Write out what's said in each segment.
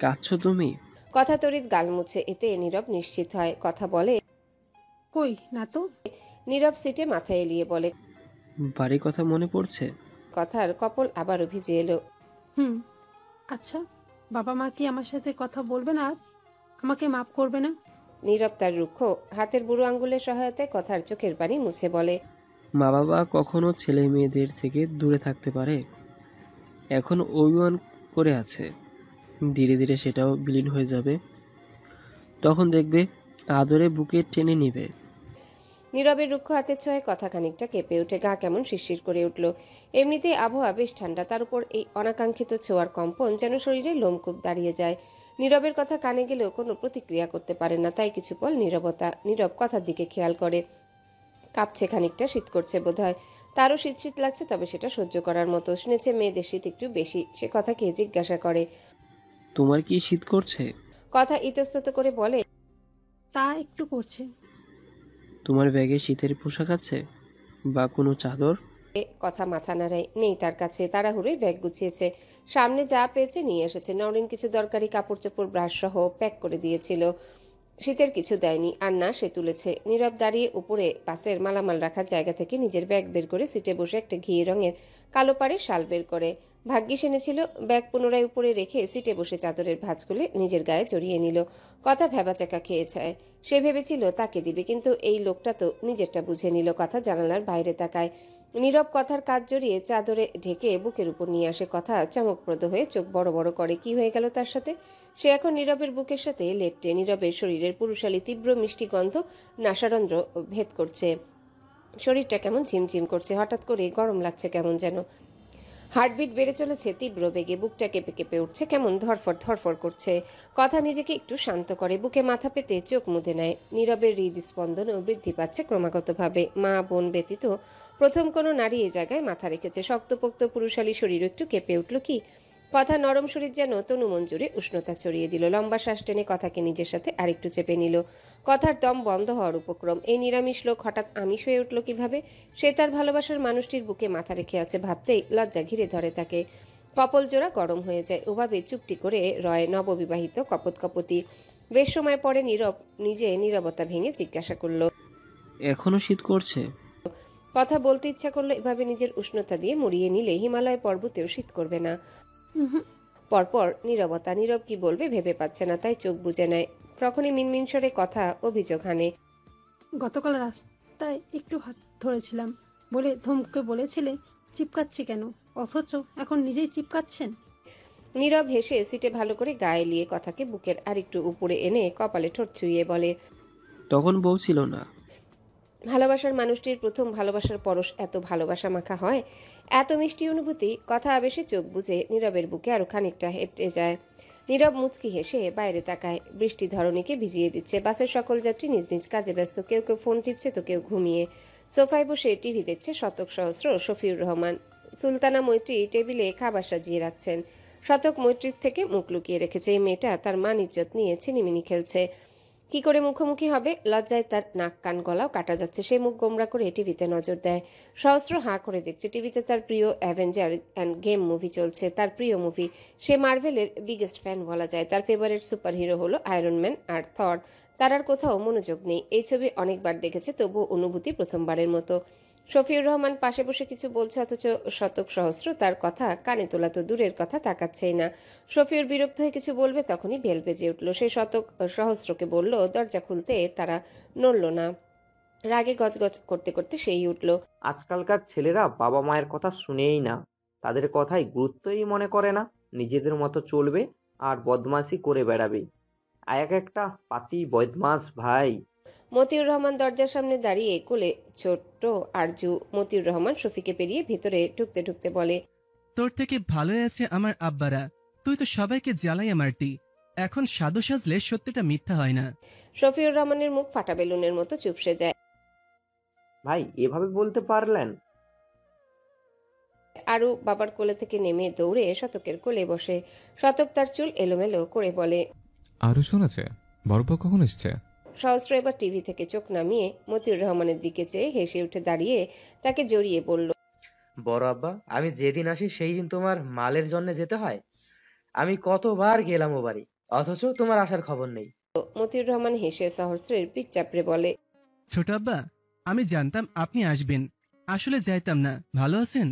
কাঁদছো তুমি? কথা তড়িৎ গাল মুছে, এতে নীরব নিশ্চিত হয়। কথা বলে, কই না তো। নীরব সিটে মাথা এলিয়ে বলে। বাড়ির কথা মনে পড়ছে? কথার কপল আবারও ভিজে এলো। হুম। আচ্ছা, বাবা মা কি আমার সাথে কথা বলবে না? আমাকে মাফ করবে না? নীরব তার রুক্ষ হাতের বুড়ো আঙ্গুলের সহায়তায় কথার চোখের পানি মুছে বলে, মা বাবা কখনো ছেলে মেয়েদের থেকে দূরে থাকতে পারে? এখন অভিমান করে আছে, ধীরে ধীরে সেটাও বিলীন হয়ে যাবে। তখন দেখবে আদরে বুকে টেনে নিবে। নীরবের রুক্ষ হাতের ছোঁয়ায় কথা খানিকটা কেঁপে উঠে, গা কেমন শিরশির করে উঠল। এমনিতেই আবহাওয়া বেশ ঠান্ডা, তার উপর এই অনাকাঙ্ক্ষিত ছোঁয়ার কম্পন যেন শরীরে লোমকূপ দাঁড়িয়ে যায়। নীরবের কথা কানে গেলেও কোনো প্রতিক্রিয়া করতে পারে না, তাই কিছু পল নীরবতা। নীরব কথার দিকে খেয়াল করে, কাঁপছে খানিকটা, শীত করছে বোধহয়। তারও শীত শীত লাগছে, তবে সেটা সহ্য করার মতো। শুনেছে মেয়েদের শীত একটু বেশি, সে কথাকে জিজ্ঞাসা করে। তোমার কি শীত করছে? কথা ইতস্তত করে বলে, তা একটু করছে। তোমার ব্যাগে শীতের পোশাক আছে বা কোনো চাদর? কথা মাথা নাড়ায়, নেই তার কাছে। তাড়াহুড়োই ব্যাগ গুছিয়েছে, সামনে যা পেয়েছে নিয়ে এসেছে। নওরিন কিছু দরকারি কাপড় চোপড় ব্রাশ সহ প্যাক করে দিয়েছিল, শীতের কিছু দেয়নি। আর না সে তুলেছে। নীরব দাঁড়িয়ে উপরে পাশের মালামাল রাখার জায়গা থেকে নিজের ব্যাগ বের করে সিটে বসে একটা ঘি রঙের কালো পাড়ের শাল বের করে ভাগ্যিস এনেছিল। ব্যাগ পুনরায় উপরে রেখে সিটে বসে চাদরের ভাঁজ খুলে নিজের গায়ে জড়িয়ে নিল। কথা ভ্যাবাচাকা খেয়েছে। সে ভেবেছিল তাকে দিবে, কিন্তু এই লোকটা তো নিজেরটা বুঝে নিল। কথা জানালার বাইরে তাকায়। নীরব কথার কাজ জড়িয়ে চাদরে ঢেকে বুকের উপর নিয়ে আসে। কথা চমকপ্রদ হয়ে চোখ বড় বড় করে। কি হয়ে গেল তার সাথে? সে এখন নীরবের বুকের সাথে লেপ্টে। নীরবের শরীরের পুরুষালী তীব্র মিষ্টি গন্ধ নাসারন্ধ্র ভেদ করছে। শরীরটা কেমন ঝিমঝিম করছে, হঠাৎ করে গরম লাগছে কেমন যেন। হার্টবিট বেড়ে চলেছে তীব্র বেগে, বুকটা কেঁপে কেঁপে উঠছে, কেমন ধরফর ধরফর করছে। কথা নিজেকে একটু শান্ত করে, বুকে মাথা পেতে চোখ মুদে নেয়। নীরবের হৃদস্পন্দনও বৃদ্ধি পাচ্ছে ক্রমাগতভাবে। মা বোন ব্যতীত প্রথম কোনো নারী এ জায়গায় মাথা রেখেছে। শক্তপোক্ত পুরুষালী শরীর একটু কেঁপে উঠল কি। কথা নরম শরীর যেন তনু মঞ্জুরে উষ্ণতা ছড়িয়ে দিল। লম্বা শ্বাস টেনে কথাকে নিজের সাথে আরেকটু চেপে নিল। কথার দম বন্ধ হওয়ার উপক্রম। এই নিরামিষ লোক হঠাৎ আমিষ হয়ে উঠল কিভাবে? সে তার ভালোবাসার মানুষটির বুকে মাথা রেখে আছে, ভাবতেই লজ্জা ঘিরে ধরে তাকে। কপল জোড়া গরম হয়ে যায়। ওভাবে চুপটি করে রয় নববিবাহিত কপত কপতি। বেশ সময় পরে নীরব নিজে নীরবতা ভেঙে জিজ্ঞাসা করল, এখনো শীত করছে? কথা বলতে ইচ্ছা করলো, এভাবে নিজের উষ্ণতা দিয়ে মুড়িয়ে নিলে হিমালয় পর্বতেও শীত করবে না। পরপর নীরবতা। নীরব কি বলবে ভেবে পাচ্ছে না, তাই চোখ বুজে নেয়। তখনই মিনমিন স্বরে কথা অভিযোগ হানে, গতকাল রাস্তায় একটু হাত ধরেছিলাম বলে ধমকে বলেছিলে চিপকাচ্ছি কেন, অথচ এখন নিজেই চিপকাচ্ছেন। নীরব হেসে সিটে ভালো করে গায়ে এলিয়ে কথাকে বুকের আরেকটু উপরে এনে কপালে ঠোঁট ছুঁয়ে বলে, তখন বউ ছিল না? ভালোবাসার মানুষটির প্রথম ভালোবাসার পরশ এত ভালোবাসা মাখা হয়, এত মিষ্টি অনুভূতি। কথা আবেশে চোখ বুজে নীরবের বুকে আরো খানিকটা হেঁটে যায়। নীরব মুচকি হেসে বাইরে তাকায়। বৃষ্টি ধরণীকে ভিজিয়ে দিচ্ছে। বাসের সকল যাত্রী নিজ নিজ কাজে ব্যস্ত, কেউ কেউ ফোন টিপছে তো কেউ ঘুমিয়ে। সোফায় বসে টিভি দেখছে শতক সহস্র শফিউর রহমান। সুলতানা মৈত্রী টেবিলে খাবার সাজিয়ে রাখছেন। শতক মৈত্রীর থেকে মুখ লুকিয়ে রেখেছে। এই মেয়েটা তার মান ইজ্জত নিয়ে ছিনিমিনি খেলছে। কি করে মুখোমুখি হবে? লজ্জায় তার নাক কান গলাও কাটা যাচ্ছে। সে মুখ গোমরা করে টিভিতে নজর দেয়। সহস্র হাঁ করে দেখছে। টিভিতে তার প্রিয় অ্যাভেঞ্জার অ্যান্ড গেম মুভি চলছে, তার প্রিয় মুভি। সে মার্ভেলের বিগেস্ট ফ্যান বলা যায়। তার ফেভারিট সুপার হিরো হলো আয়রন ম্যান আর থর। তার আর কোথাও মনোযোগ নেই। এই ছবি অনেকবার দেখেছে, তবুও অনুভূতি প্রথমবারের মতো। শফিউর রহমান পাশে বসে কিছু বলছে, অথচ শতক সহস্র তার কথা কানে তোলা তো দূরের কথা, তাকাচ্ছেই না। শফিউর বিরক্ত হয়ে কিছু বলবে, তখনই বেল বেজে উঠল। সে শতক সহস্রকে বলল দরজা খুলতে, তারা নড়ল না। রাগে গজগজ করতে করতে সেই উঠল, আজকালকার ছেলেরা বাবা মায়ের কথা শুনেই না, তাদের কথায় গুরুত্বই মনে করে না, নিজেদের মতো চলবে আর বদমাশি করে বেড়াবে। এক একটা পাতি বদমাস ভাই। মতিউর রহমান দরজার সামনে দাঁড়িয়ে কোলে ছোট্ট আরজু। মতিউর রহমান শফিকে পেরিয়ে ভেতরে ঢুকতে ঢুকতে বলে, তোর থেকে ভালোই আছে আমার আব্বারা। তুই তো সবাইকে জ্বালাই মারতি, এখন সাধু সাজলে সত্যিটা মিথ্যা হয় না। শফিউর রহমানের মুখ ফাটা বেলুনের মতো চুপসে যায়। ভাই এভাবে বলতে পারলেন? আরু বাবার কোলে থেকে নেমে দৌড়ে শতকের কোলে বসে। শতক তার চুল এলোমেলো করে বলে, আরও শোনাছে বড়পা কখন এসছে? সহস্র এবার টিভি থেকে চোখ নামিয়ে মতিউর রহমানের দিকে চেয়ে হেসে উঠে দাঁড়িয়ে তাকে জড়িয়ে বলল, বড় আব্বা, আমি যেদিন আসি সেই দিন তোমার মালের জন্য যেতে হয়। আমি কতবার গেলাম ও বাড়ি, অথচ তোমার আসার খবর নেই। মতিউর রহমান হেসে সহস্রের পিঠ চাপড়ে বলে, ছোট আব্বা, আমি জানতাম আপনি আসবেন, আসলে যাইতাম না। ভালো আছেন?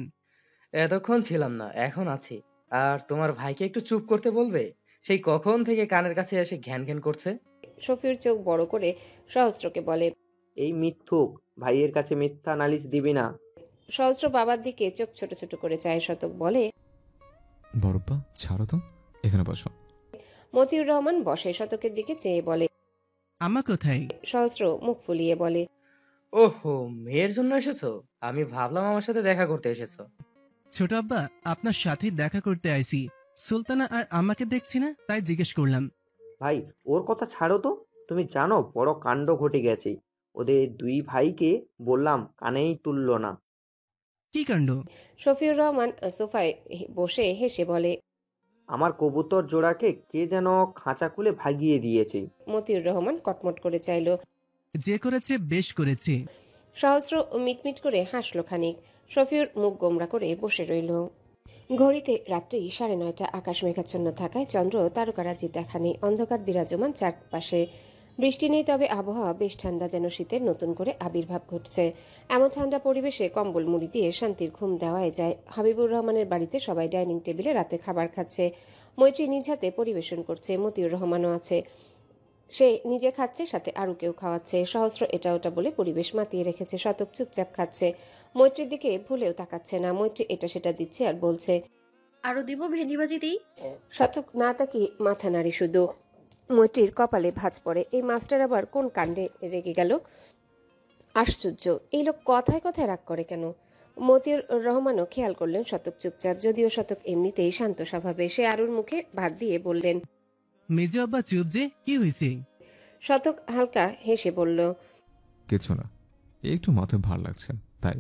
এতক্ষণ ছিলাম না, এখন আছি। আর তোমার ভাইকে একটু চুপ করতে বলবে? সেই কখন থেকে কানের কাছে এসে ঘ্যান ঘ্যান করছে। শফিউর চোখ বড় করে সহস্রকে বলে। এই মিথ্যুক, ভাইয়ের কাছে মিথ্যা নালিশ দিবি না। সহস্র বাবার দিকে চোখ ছোট ছোট করে চায়। শতক বলে, বরব্বা ছাড়ো তো, এখানে বসো। মতিউর রহমান বসে শতকের দিকে চেয়ে বলে। আমা কোথায়? সহস্র মুখ ফুলিয়ে বলে, ওহো, মেয়ের জন্য এসেছো? আমি ভাবলাম আমার সাথে দেখা করতে এসেছো। ছোট আব্বা, আপনার সাথেই দেখা করতে আইছি। সুলতানা আর আমাকে দেখছি না, তাই জিজ্ঞেস করলাম। ভাই, ওর কথা ছাড়ো তো। তুমি জানো বড় কাণ্ড ঘটে গেছে। ওদের দুই ভাইকে বললাম, কানেই তুললো না। কি কাণ্ড? শফিউর রহমান সোফায় বসে হেসে বলে। আমার কবুতর জোড়াকে কে যেন খাঁচা খুলে ভাগিয়ে দিয়েছে। মতিউর রহমান কটমট করে চাইল। যে করেছে বেশ করেছে। সহস্র মিটমিট করে হাসল খানিক। শফিউর মুখ গোমরা করে বসে রইল। ঘড়িতে রাত্রি 9:30। আকাশ মেঘাচ্ছন্ন থাকায় চন্দ্র তারকারাজি দেখা নেই। অন্ধকার বিরাজমান চারপাশে। বৃষ্টি নেই, তবে আবহাওয়া বেশ ঠান্ডা, যেন শীতের নতুন করে আবির্ভাব ঘটছে। এমন ঠান্ডা পরিবেশে কম্বল মুড়ি দিয়ে শান্তির ঘুম দেওয়াই যায়। হাবিবুর রহমানের বাড়িতে সবাই ডাইনিং টেবিলে রাতে খাবার খাচ্ছে। মৈত্রী নিজ হাতে পরিবেশন করছে। মতিউর রহমানও আছে, সে নিজে খাচ্ছে, সাথে আরও কেউ খাওয়াচ্ছে। সহস্র এটা ওটা বলে পরিবেশ মাতিয়ে রেখেছে। শতক চুপচাপ খাচ্ছে, মৈত্রীর দিকে ভুলেও তাকাচ্ছে না। মৈত্রী এটা সেটা দিচ্ছে আর বলছে, আরো দিব ভেন্ডিবাজি দিই। শতক না তাকিয়ে মাথা নাড়ি শুধু। মৈত্রীর কপালে ভাঁজ পড়ে। এই মাস্টার আবার কোন কাণ্ডে রেগে গেল? আশ্চর্য, এই লোক কথায় কথায় রাগ করে কেন? মতিউর রহমানও খেয়াল করলেন শতক চুপচাপ, যদিও শতক এমনিতেই শান্ত স্বভাবে। সে আরুর মুখে ভাত দিয়ে বললেন, মেজো আব্বা চুপ যে, কি হয়েছে? শতক হালকা হেসে বলল, কিছু না, একটু মাথায় ভার লাগছে তাই।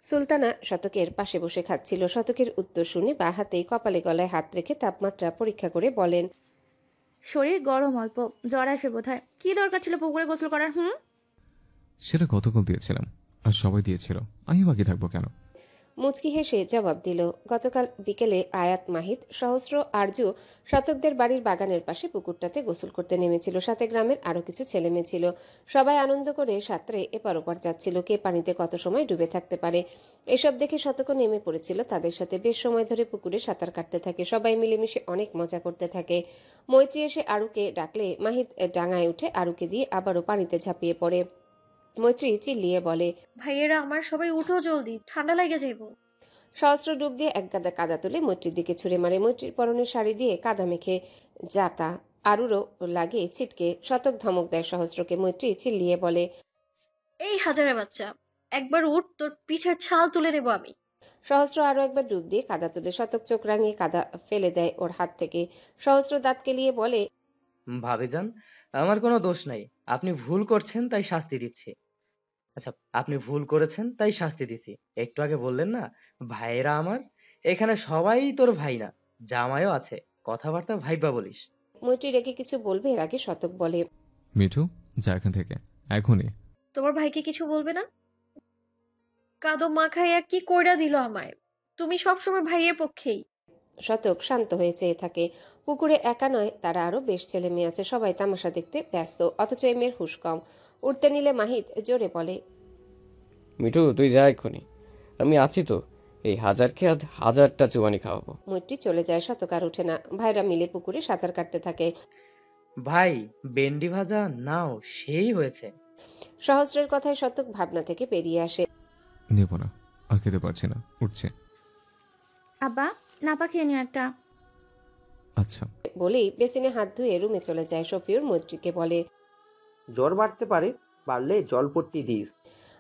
সুলতানা শতকের পাশে বসে খাচ্ছিল। শতকের উত্তর শুনে বা হাতেই কপালে গলায় হাত রেখে তাপমাত্রা পরীক্ষা করে বলেন, শরীর গরম, অল্প জ্বর আসবে বোধহয়। কি দরকার ছিল পুকুরে গোসল করার? সেটা গতকাল দিয়েছিলাম, আর সবাই দিয়েছিল, আমি বাকি থাকবো কেন? মুচকি হেসে জবাব দিল, গতকাল বিকেলে আয়াত, মাহিত, সহস্র, আরজু শতকদের বাড়ির বাগানের পাশে পুকুরটাতে গোসল করতে নেমেছিল। সাথে গ্রামের আরো কিছু ছেলে মেয়ে ছিল। সবাই আনন্দ করে সাঁতরে এপার ওপার যাচ্ছিল। কে পানিতে কত সময় ডুবে থাকতে পারে এসব দেখে শতকও নেমে পড়েছিল তাদের সাথে। বেশ সময় ধরে পুকুরে সাঁতার কাটতে থাকে। সবাই মিলেমিশে অনেক মজা করতে থাকে। মৈত্রী এসে আরুকে ডাকলে মাহিত ডাঙায় উঠে আরুকে দিয়ে আবারও পানিতে ঝাঁপিয়ে পড়ে। মৈত্রী চিল্লিয়ে বলে, ভাইয়েরা আমার, সবাই উঠো জলদি, ঠান্ডা লাগে যাইব। সহস্র ডুব দিয়ে এক গাদা কাদা তুলে মৈত্রীর দিকে ছুঁড়ে মারে। মৈত্রীর পরনের শাড়ি দিয়ে কাদা মেখে যাতা আরুরও লাগে ছিটকে। শতক ধমক দেয় সহস্রকে। মৈত্রী চিল্লিয়ে বলে, এই হাজারে বাচ্চা, একবার উঠ, তোর পিঠের ছাল তুলে নেব আমি। সহস্র আরো একবার ডুব দিয়ে কাদা তুলে। শতক চোখ রাঙিয়ে কাদা ফেলে দেয় ওর হাত থেকে। সহস্র দাঁত কেলিয়ে বলে, ভাবিজান, আমার কোনো দোষ নাই। আপনি ভুল করছেন তাই শাস্তি দিচ্ছি। আচ্ছা, আপনি ভুল করেছেন তাই শাস্তি দিছি। একটু আগে বললেন না ভাইয়েরা আমার? এখানে সবাই তোর ভাই না, জামাইও আছে। কথাবার্তা ভাইবা বলিস। মৈত্রী রেগে কিছু বলবে এর আগে শতক বলে, মিঠু, যা এখান থেকে এখনই। তোমার ভাইকে কিছু বলবে না? কাদো মাখাইয়া কি কইরা দিল আমায়। তুমি সবসময় ভাইয়ের পক্ষেই। শতক শান্ত হয়ে চেয়ে থাকে। পুকুরে একা নয়, তারা আরো বেশ ছেলে মেয়ে আছে। সবাই তামাশা দেখতে ব্যস্ত, অথচ এই মেয়ের হুঁশ কম। উঠতে নিলে মাহিত জোরে বলে, মিঠু তুই যা এক্ষুনি, আমি আছি তো। এই হাজারকে আজ 1000টা চুবানি খাওয়াবো। মৈত্রী চলে যায়। শতক আর ওঠে না। ভাইরা মিলে পুকুরে সাঁতার কাটতে থাকে। ভাই, বেন্ডি ভাজা নাও, সেই হয়েছে। সহস্রের কথায় শতক ভাবনা থেকে বেরিয়ে আসে। নেব না, আর খেতে পারছি না, উঠছে। আব্বা, নাপা খেয়ে নিও একটা। আচ্ছা। বলেই বেসিনে হাত ধুয়ে রুমে চলে যায়। শফিউর মৈত্রীকে বলে, জ্বর বাড়তে পারে, বাড়লে জলপট্টি দিস।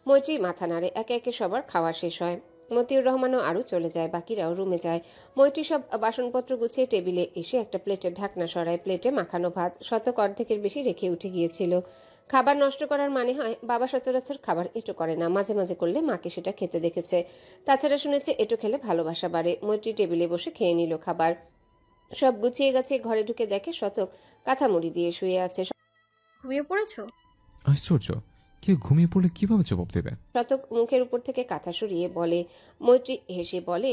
মৈত্রী মাথা নাড়ে। একে একে সবার খাওয়া শেষ হয়। মতিউর রহমানও আরও চলে যায়। বাকিরাও রুমে যায়। মৈত্রী সব বাসনপত্র গুছিয়ে টেবিলে এসে একটা প্লেটের ঢাকনা সরায়। প্লেটে মাখানো ভাত। শতক অর্ধেকের বেশি রেখে উঠে গিয়েছিল। খাবার নষ্ট করার মানে হয় বাবা সচরাচর খাবার এঁটো করে না, মাঝে মাঝে করলে মাকে সেটা খেতে দেখেছে। তাছাড়া শুনেছে এঁটো খেলে ভালোবাসা বাড়ে। মৈত্রী টেবিলে বসে খেয়ে নিল খাবার। সব গুছিয়ে গেছে। ঘরে ঢুকে দেখে শতক কাঁথা মুড়ি দিয়ে শুয়ে আছে। ঘুমিয়ে পড়েছো? আশ্চর্য, কেউ ঘুমিয়ে পড়লে কিভাবে জবাব দেবে? শতক মুখের উপর থেকে কাঁথা সরিয়ে বলে। মৈত্রী হেসে বলে,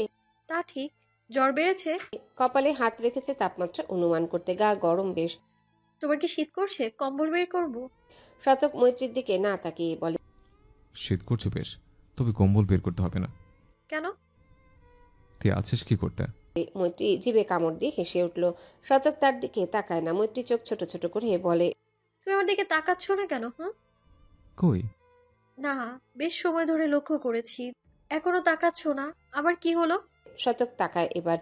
তা ঠিক, জ্বর বেড়েছে? কপালে হাত রেখেছে তাপমাত্রা অনুমান করতে। গা গরম বেশ। তোমার কি শীত করছে? কম্বল বের করব? শতক মৈত্রীর দিকে না তাকিয়ে বলে, শীত করছে বেশ, তবে কম্বল বের করতে হবে না। কেন? তুই আছিস কি করতে? মৈত্রী জিভে কামড় দিয়ে হেসে উঠল। শতক তার দিকে তাকায় না। মৈত্রী চোখ ছোট ছোট করে বলে, তুমি আমার দিকে তাকাচ্ছ না কেন? কই? না, বেশ সময় ধরে লক্ষ্য করেছি, এখনো তাকাচ্ছ না। আবার কি হলো? শতক তাকায় এবার।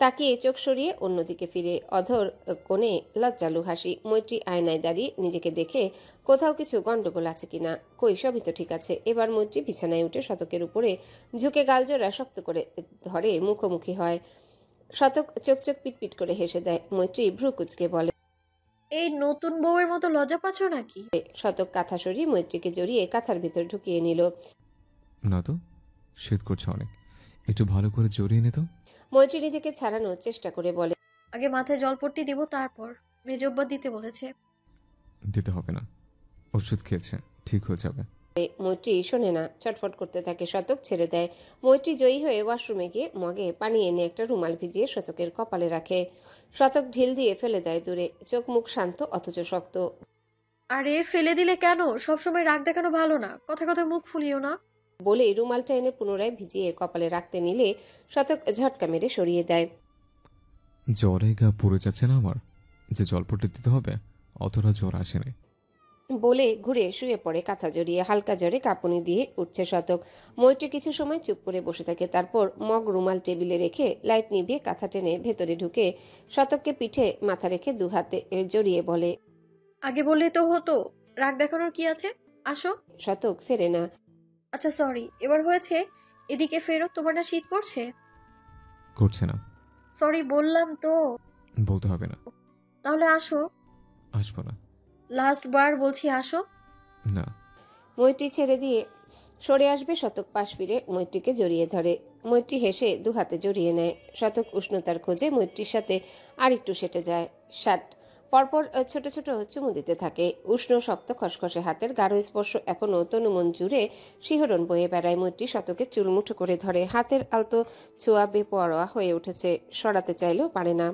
তাকিয়ে চোখ সরিয়ে অন্যদিকে ফিরে। অধর কোণে লজ্জালু হাসি। মৈত্রী আয়নায় দাঁড়িয়ে নিজেকে দেখে কোথাও কিছু গন্ডগোল আছে কিনা। কই, সবই তো ঠিক আছে। এবার মৈত্রী বিছানায় উঠে শতকের উপরে ঝুঁকে গালজোড়া শক্ত করে ধরে মুখোমুখি হয়। শতক চোখ চোখ পিটপিট করে হেসে দেয়। মৈত্রী ভ্রু কুচকে বলে, এই নতুন বউয়ের মতো লজ্জা পাচ্ছ নাকি? শতক কাঁথা সরিয়ে মৈত্রীকে জড়িয়ে কাঁথার ভিতর ঢুকিয়ে নিল। না তো, শীত করছে অনেক, একটু ভালো করে জড়িয়ে নে তো। মৈত্রী নিজেকে ছাড়ানোর চেষ্টা করে বলে, আগে মাথায় জলপট্টি দিব, তারপর মেজব্বা দিতে বলেছে। দিতে হবে না, ওষুধ খেয়েছে, ঠিক হয়ে যাবে। মৈত্রী শোনে না, ছটফট করতে থাকে। শতক ছেড়ে দেয়। মৈত্রী জয়ী হয়ে ওয়াশরুমে গিয়ে মগে পানি এনে একটা রুমাল ভিজিয়ে শতকের কপালে রাখে। শতক ঢিল দিয়ে ফেলে দেয় দূরে। চোখ মুখ শান্ত অথচ শক্ত। আরে ফেলে দিলে কেন? সবসময় রাগ দেখানো ভালো না, কথা কথা মুখ ফুলিও না। বলে রুমালটা এনে পুনরায় ভিজিয়ে কপালে রাখতে নিলে শতক ঝটকা মেরে সরিয়ে দেয়। জ্বরে গা পুড়ে যাচ্ছে না আমার, যে জলপট্টি দিতে হবে অতটা জ্বর আসেনি। বলে ঘুরে শুয়ে পড়ে কাঁথা জড়িয়ে। হালকা জ্বরে কাঁপুনি দিয়ে উঠছে শতক। মৈত্রী কিছু সময় চুপ করে বসে থাকে। তারপর মগ রুমাল টেবিলে রেখে লাইট নিভিয়ে কাঁথা টেনে ভেতরে ঢুকে শতককে পিঠে মাথা রেখে দু হাতে জড়িয়ে বলে, আগে বললে তো হতো, রাগ দেখানোর কি আছে? আসো। শতক ফেরে না। আচ্ছা সরি, এবার হয়েছে, এদিকে ফেরো। তোমার না শীত করছে? করছে না। সরি বললাম তো। বলতে হবে না। তাহলে আসো। আসবো না। লাস্ট বার বলছি, আসো। না। মৈত্রী ছেড়ে দিয়ে সরে আসবে। শতক পাশ ফিরে মৈত্রীকে জড়িয়ে ধরে। মৈত্রী হেসে দু হাতে জড়িয়ে নেয়। শতক উষ্ণতার খোঁজে মৈত্রীর সাথে আর একটু সেটে যায়। পরপর ছোট ছোট চুমু দিতে থাকে। উষ্ণ শক্ত খসখসে হাতের গাঢ় স্পর্শ এখনো তনুমন জুড়ে শিহরণ বয়ে বেড়ায়। মৈত্রী শতকের চুলমুঠো করে ধরে। হাতের আলতো ছোঁয়া বেপরোয়া হয়ে উঠেছে। সরাতে চাইলেও পারে না।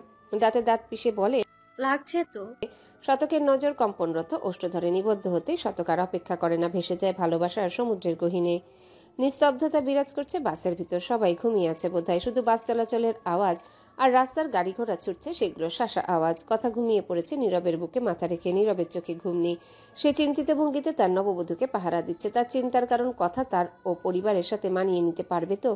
দাঁতে দাঁত পিষে বলে, লাগছে তো। শতকের নজর কম্পনরত ওষ্ঠ ধরে নিবদ্ধ হতে শতক আর অপেক্ষা করে না। ভেসে যায় ভালোবাসার সমুদ্রের গহীনে। নিস্তব্ধতা বিরাজ করছে বাসের ভিতর। সবাই ঘুমিয়ে আছে বোধহয়। শুধু বাস চলাচলের আওয়াজ আর রাস্তার গাড়ি ঘোড়া ছুটছে, সেগুলো শাসা আওয়াজ। কথা ঘুমিয়ে পড়েছে নীরবের বুকে মাথা রেখে। নীরবের চোখে ঘুম নেই। সে চিন্তিত ভঙ্গিতে তার নববধূকে পাহারা দিচ্ছে। তার চিন্তার কারণ কথা তার ও পরিবারের সাথে মানিয়ে নিতে পারবে তো?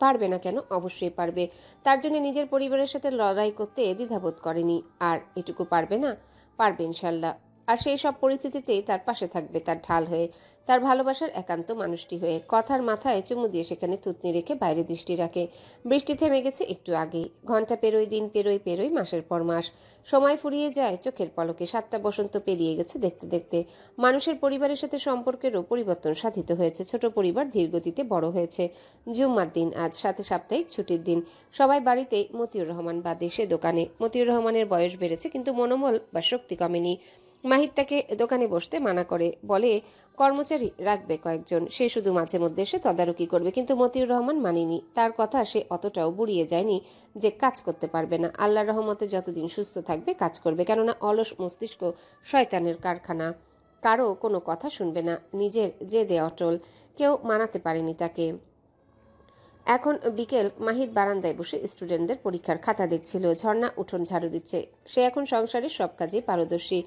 পারবে না কেন? অবশ্যই পারবে। তার জন্য নিজের পরিবারের সাথে লড়াই করতে দ্বিধাবোধ করেনি। আর এটুকু পারবে না? পারবে ইনশাল্লাহ। আর সেই সব পরিস্থিতিতেই তার পাশে থাকবে, তার ঢাল হয়ে, তার ভালোবাসার একান্ত মানুষটি হয়ে। কথার মাথায় চুমু দিয়ে সেখানে থুতনি রেখে বাইরে দৃষ্টি রাখে। বৃষ্টি থেমে গেছে একটু আগেই। ঘন্টা পেরোয়, দিন পেরোয় মাসের পর মাস। সময় ফুরিয়ে যায় চোখের পলকে। 7টা বসন্ত পেরিয়ে গেছে দেখতে দেখতে। মানুষের পরিবারের সাথে সম্পর্কেরও পরিবর্তন সাধিত হয়েছে। ছোট পরিবার ধীরগতিতে বড় হয়েছে। জুম্মার দিন আজ, সাথে সাপ্তাহিক ছুটির দিন। সবাই বাড়িতেই, মতিউর রহমান বাদে। সে দোকানে। মতিউর রহমানের বয়স বেড়েছে কিন্তু মনোবল বা শক্তি কমেনি। মাহিদ তাকে দোকানে বসতে মানা করে, বলে কর্মচারী রাখবে কয়েকজন, সে শুধু মাঝে মধ্যে এসে তদারকি করবে। কিন্তু মতিউর রহমান মানেনি। তার কথা সে অতটাও বুড়িয়ে যায়নি যে কাজ করতে পারবে না। আল্লাহর রহমতে যতদিন সুস্থ থাকবে কাজ করবে, কেননা অলস মস্তিষ্ক শয়তানের কারখানা। কারো কোনো কথা শুনবে না। নিজের জেদে অটল। কেউ মানাতে পারেনি তাকে। এখন বিকেল। মাহিদ বারান্দায় বসে স্টুডেন্টদের পরীক্ষার খাতা দেখছিল। ঝর্ণা উঠোন ঝাড়ু দিচ্ছে। সে এখন সংসারের সব কাজেই পারদর্শী।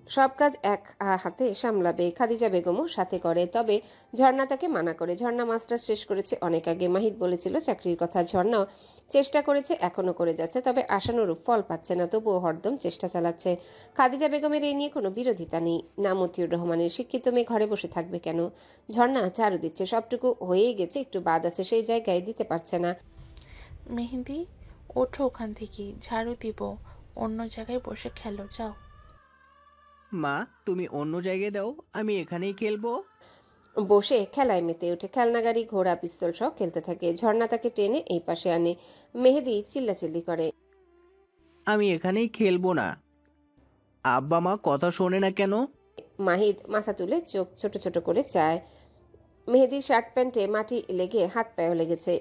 সব কাজ এক হাতে সামলাবে। খাদিজা বেগমও সাথে করে। তবে ঝর্ণা তাকে মানা করে। ঝর্ণা মাস্টার্স শেষ করেছে অনেক আগে। মাহিদ বলেছিল চাকরির কথা। ঝর্ণাও চেষ্টা করেছে, এখনো করে যাচ্ছে, তবে আশানুরূপ ফল পাচ্ছে না। তবুও হরদম চেষ্টা চালাচ্ছে। খাদিজা বেগমের এই নিয়ে কোনো বিরোধিতা নেই। না মতিউর রহমানের। শিক্ষিত মেয়ে ঘরে বসে থাকবে কেন? ঝর্ণা ঝাড়ু দিচ্ছে। সবটুকু হয়েই গেছে, একটু বাদ আছে, সেই জায়গায় দিতে পারছে না। মেহেদি, ওঠো ওখান থেকে, ঝাড়ু দিব, অন্য জায়গায় বসে খেলো, যাও। মা, তুমি অন্য জায়গায় দাও, আমি এখানেই খেলবো। বসে খেলায় মেতে ওঠে। খেলনা গাড়ি, ঘোড়া, পিস্তল সহ খেলতে থাকে। ঝর্ণা তাকে টেনে এই পাশে আনে। মেহেদি চিল্লাচিল্লি করে, আমি এখানেই খেলবো না। আব্বা মা কথা শোনে না কেন? মাহিদ মাথা তুলে চোখ ছোট ছোট করে চায়। মেহেদির শার্ট প্যান্টে মাটি লেগে হাত পায়েও লেগেছে।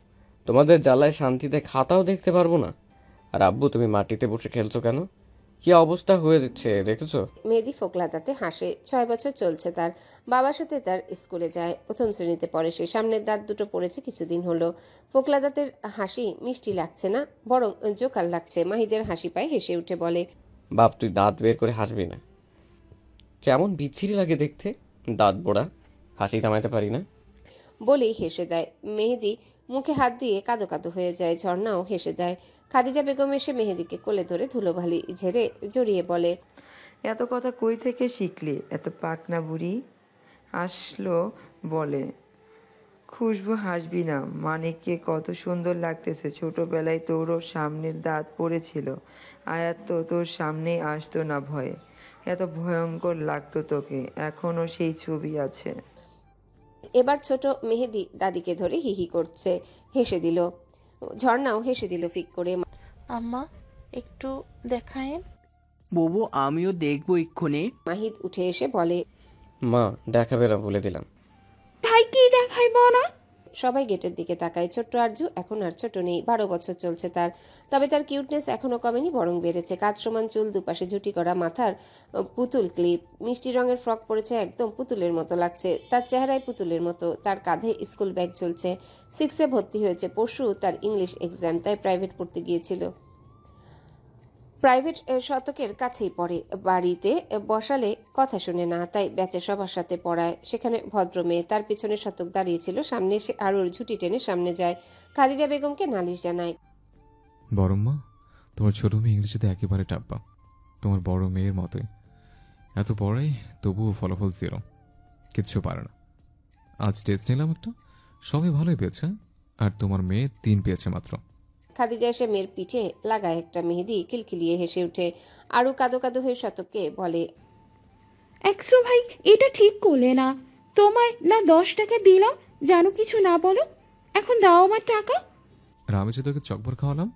তোমাদের জ্বালায় শান্তিতে খাতাও দেখতে পারবো না। আর আব্বু, তুমি মাটিতে বসে খেলছো কেন? কি অবস্থা হয়ে যাচ্ছে দেখেছো? মেহেদি ফোকলা দাঁতে হাসে। 6 বছর চলছে তার। বাবার সাথে তার স্কুলে যায়, প্রথম শ্রেণীতে পড়ে সে। সামনের দাঁত দুটো পড়েছে কিছুদিন হলো। ফোকলা দাঁতের হাসি মিষ্টি লাগছে না, বরং জোকার লাগছে। মাহিদের হাসি পায়, হেসে উঠে বলে, বাপ, তুই দাঁত বের করে হাসবি না। কেমন বিচ্ছিরি লাগে দেখতে, দাঁত বোড়া। হাসি থামাইতে পারি না। বলেই হেসে দেয়। মেহেদি মুখে হাত দিয়ে কাঁদো কাঁদো হয়ে যায়। ঝর্ণাও হেসে দেয়। খাদিজা বেগম এসে মেহেদিকে কোলে ধরে ধুলোবালি ঝেড়ে জড়িয়ে বলে, এত কথা কই থেকে শিখলি? এত পাকনা বুড়ি আসলো বলে। খুশবু, হাসবি না। মানিককে কত সুন্দর লাগতেছে। ছোটবেলায় তোরও সামনের দাঁত পড়েছিল। আয়াত তো তোর সামনেই আসতো না ভয়ে। এত ভয়ঙ্কর লাগতো তোকে। এখনো সেই ছবি আছে। এবার ছোট মেহেদি দাদিকে ধরে হিহি করছে। হেসে দিল। ঝর্ণাও হেসে দিল ফিক করে। আম্মা, একটু দেখায়েন। বুবু, আমিও দেখবো এক্ষুনি। মাহিদ উঠে এসে বলে, মা, দেখাবে না বলে দিলাম। ভাই কি দেখাইব না? সবাই গেটের দিকে তাকায়। ছোট্ট আরজু এখন আর ছোট নেই, 12 বছর চলছে তার। তবে তার কিউটনেস এখনো কমেনি, বরং বেড়েছে। কাঁধ সমান চুল, দুপাশে ঝুটি করা মাথার পুতুল ক্লিপ, মিষ্টি রঙের ফ্রক পরেছে, একদম পুতুলের মতো লাগছে। তার চেহারায় পুতুলের মতো। তার কাঁধে স্কুল ব্যাগ ঝুলছে। 6-এ ভর্তি হয়েছে। পরশু তার ইংলিশ এক্সাম, তাই প্রাইভেট পড়তে গিয়েছিল। প্রাইভেট শতকের কাছেই পড়ে। বাড়িতে বসালে কথা শুনে না, তাই ব্যাচে সবার সাথে পড়ায়। সেখানে ভদ্র মেয়ে। তার পিছনে শতক দাঁড়িয়েছিল। সামনে সে আরুর ঝুঁটি টেনে সামনে যায়। খাদিজা বেগমকে নালিশ জানায়, বড়ম্মা, তোমার ছোট মেয়ে ইংরেজিতে একেবারে টাপ্পা, তোমার বড় মেয়ের মতোই। এত পড়াই, তবুও ফলাফল 0, কিচ্ছু পারে না। আজ টেস্ট নিলাম একটা, সবাই ভালোই পেয়েছে, আর তোমার মেয়ে 3 পেয়েছে মাত্র। খাদিজা এসে মেয়ের পিঠে লাগায় একটা। মেহেদি খিলখিলিয়ে হেসে উঠে। আরু কাদো কাদো হয়ে শতককে বলে, 100 ভাই, এটা ঠিক করলে না। তোমায় না 10 টাকা দিলাম, জানো কিছু না বলো। এখন দাও আমার টাকা। আর আমি যে তোকে চকভর খাওয়ালাম।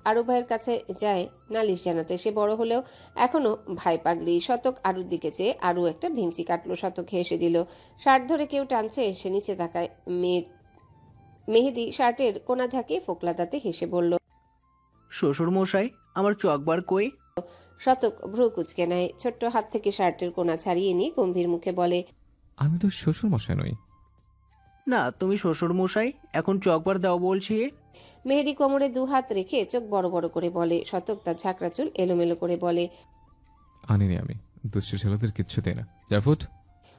আরু ভাইয়ের কাছে যায় নালিশ জানাতে। সে বড় হলেও এখনো ভাই পাগলি। শতক আরুর দিকে চেয়ে আরু একটা ভেঙচি কাটলো। শতক হেসে দিল। শার্ট ধরে কেউ টানছে, সে নিচে তাকায়। মেহেদি শার্টের কোনা ঝাঁকিয়ে ফোকলা দাঁতে হেসে বলল, শ্বশুর মশাই, আমার চকবার কই? শতক ভ্রু কুচকে নেয়। ছোট্ট হাত থেকে শার্টের কোনা ছাড়িয়ে নিয়ে গম্ভীর মুখে বলে, আমি তো শ্বশুর মশাই নই। না, তুমি শ্বশুর মশাই, এখন চকবার দাও বলছি। মেহেদি কোমরে 2 হাত রেখে চোখ বড় বড় করে বলে। শতক তার ঝাঁকড়া চুল এলোমেলো করে বলে, আনিনি আমি, দুষ্টু ছেলেদের কিচ্ছু দেয় না। জাফুট।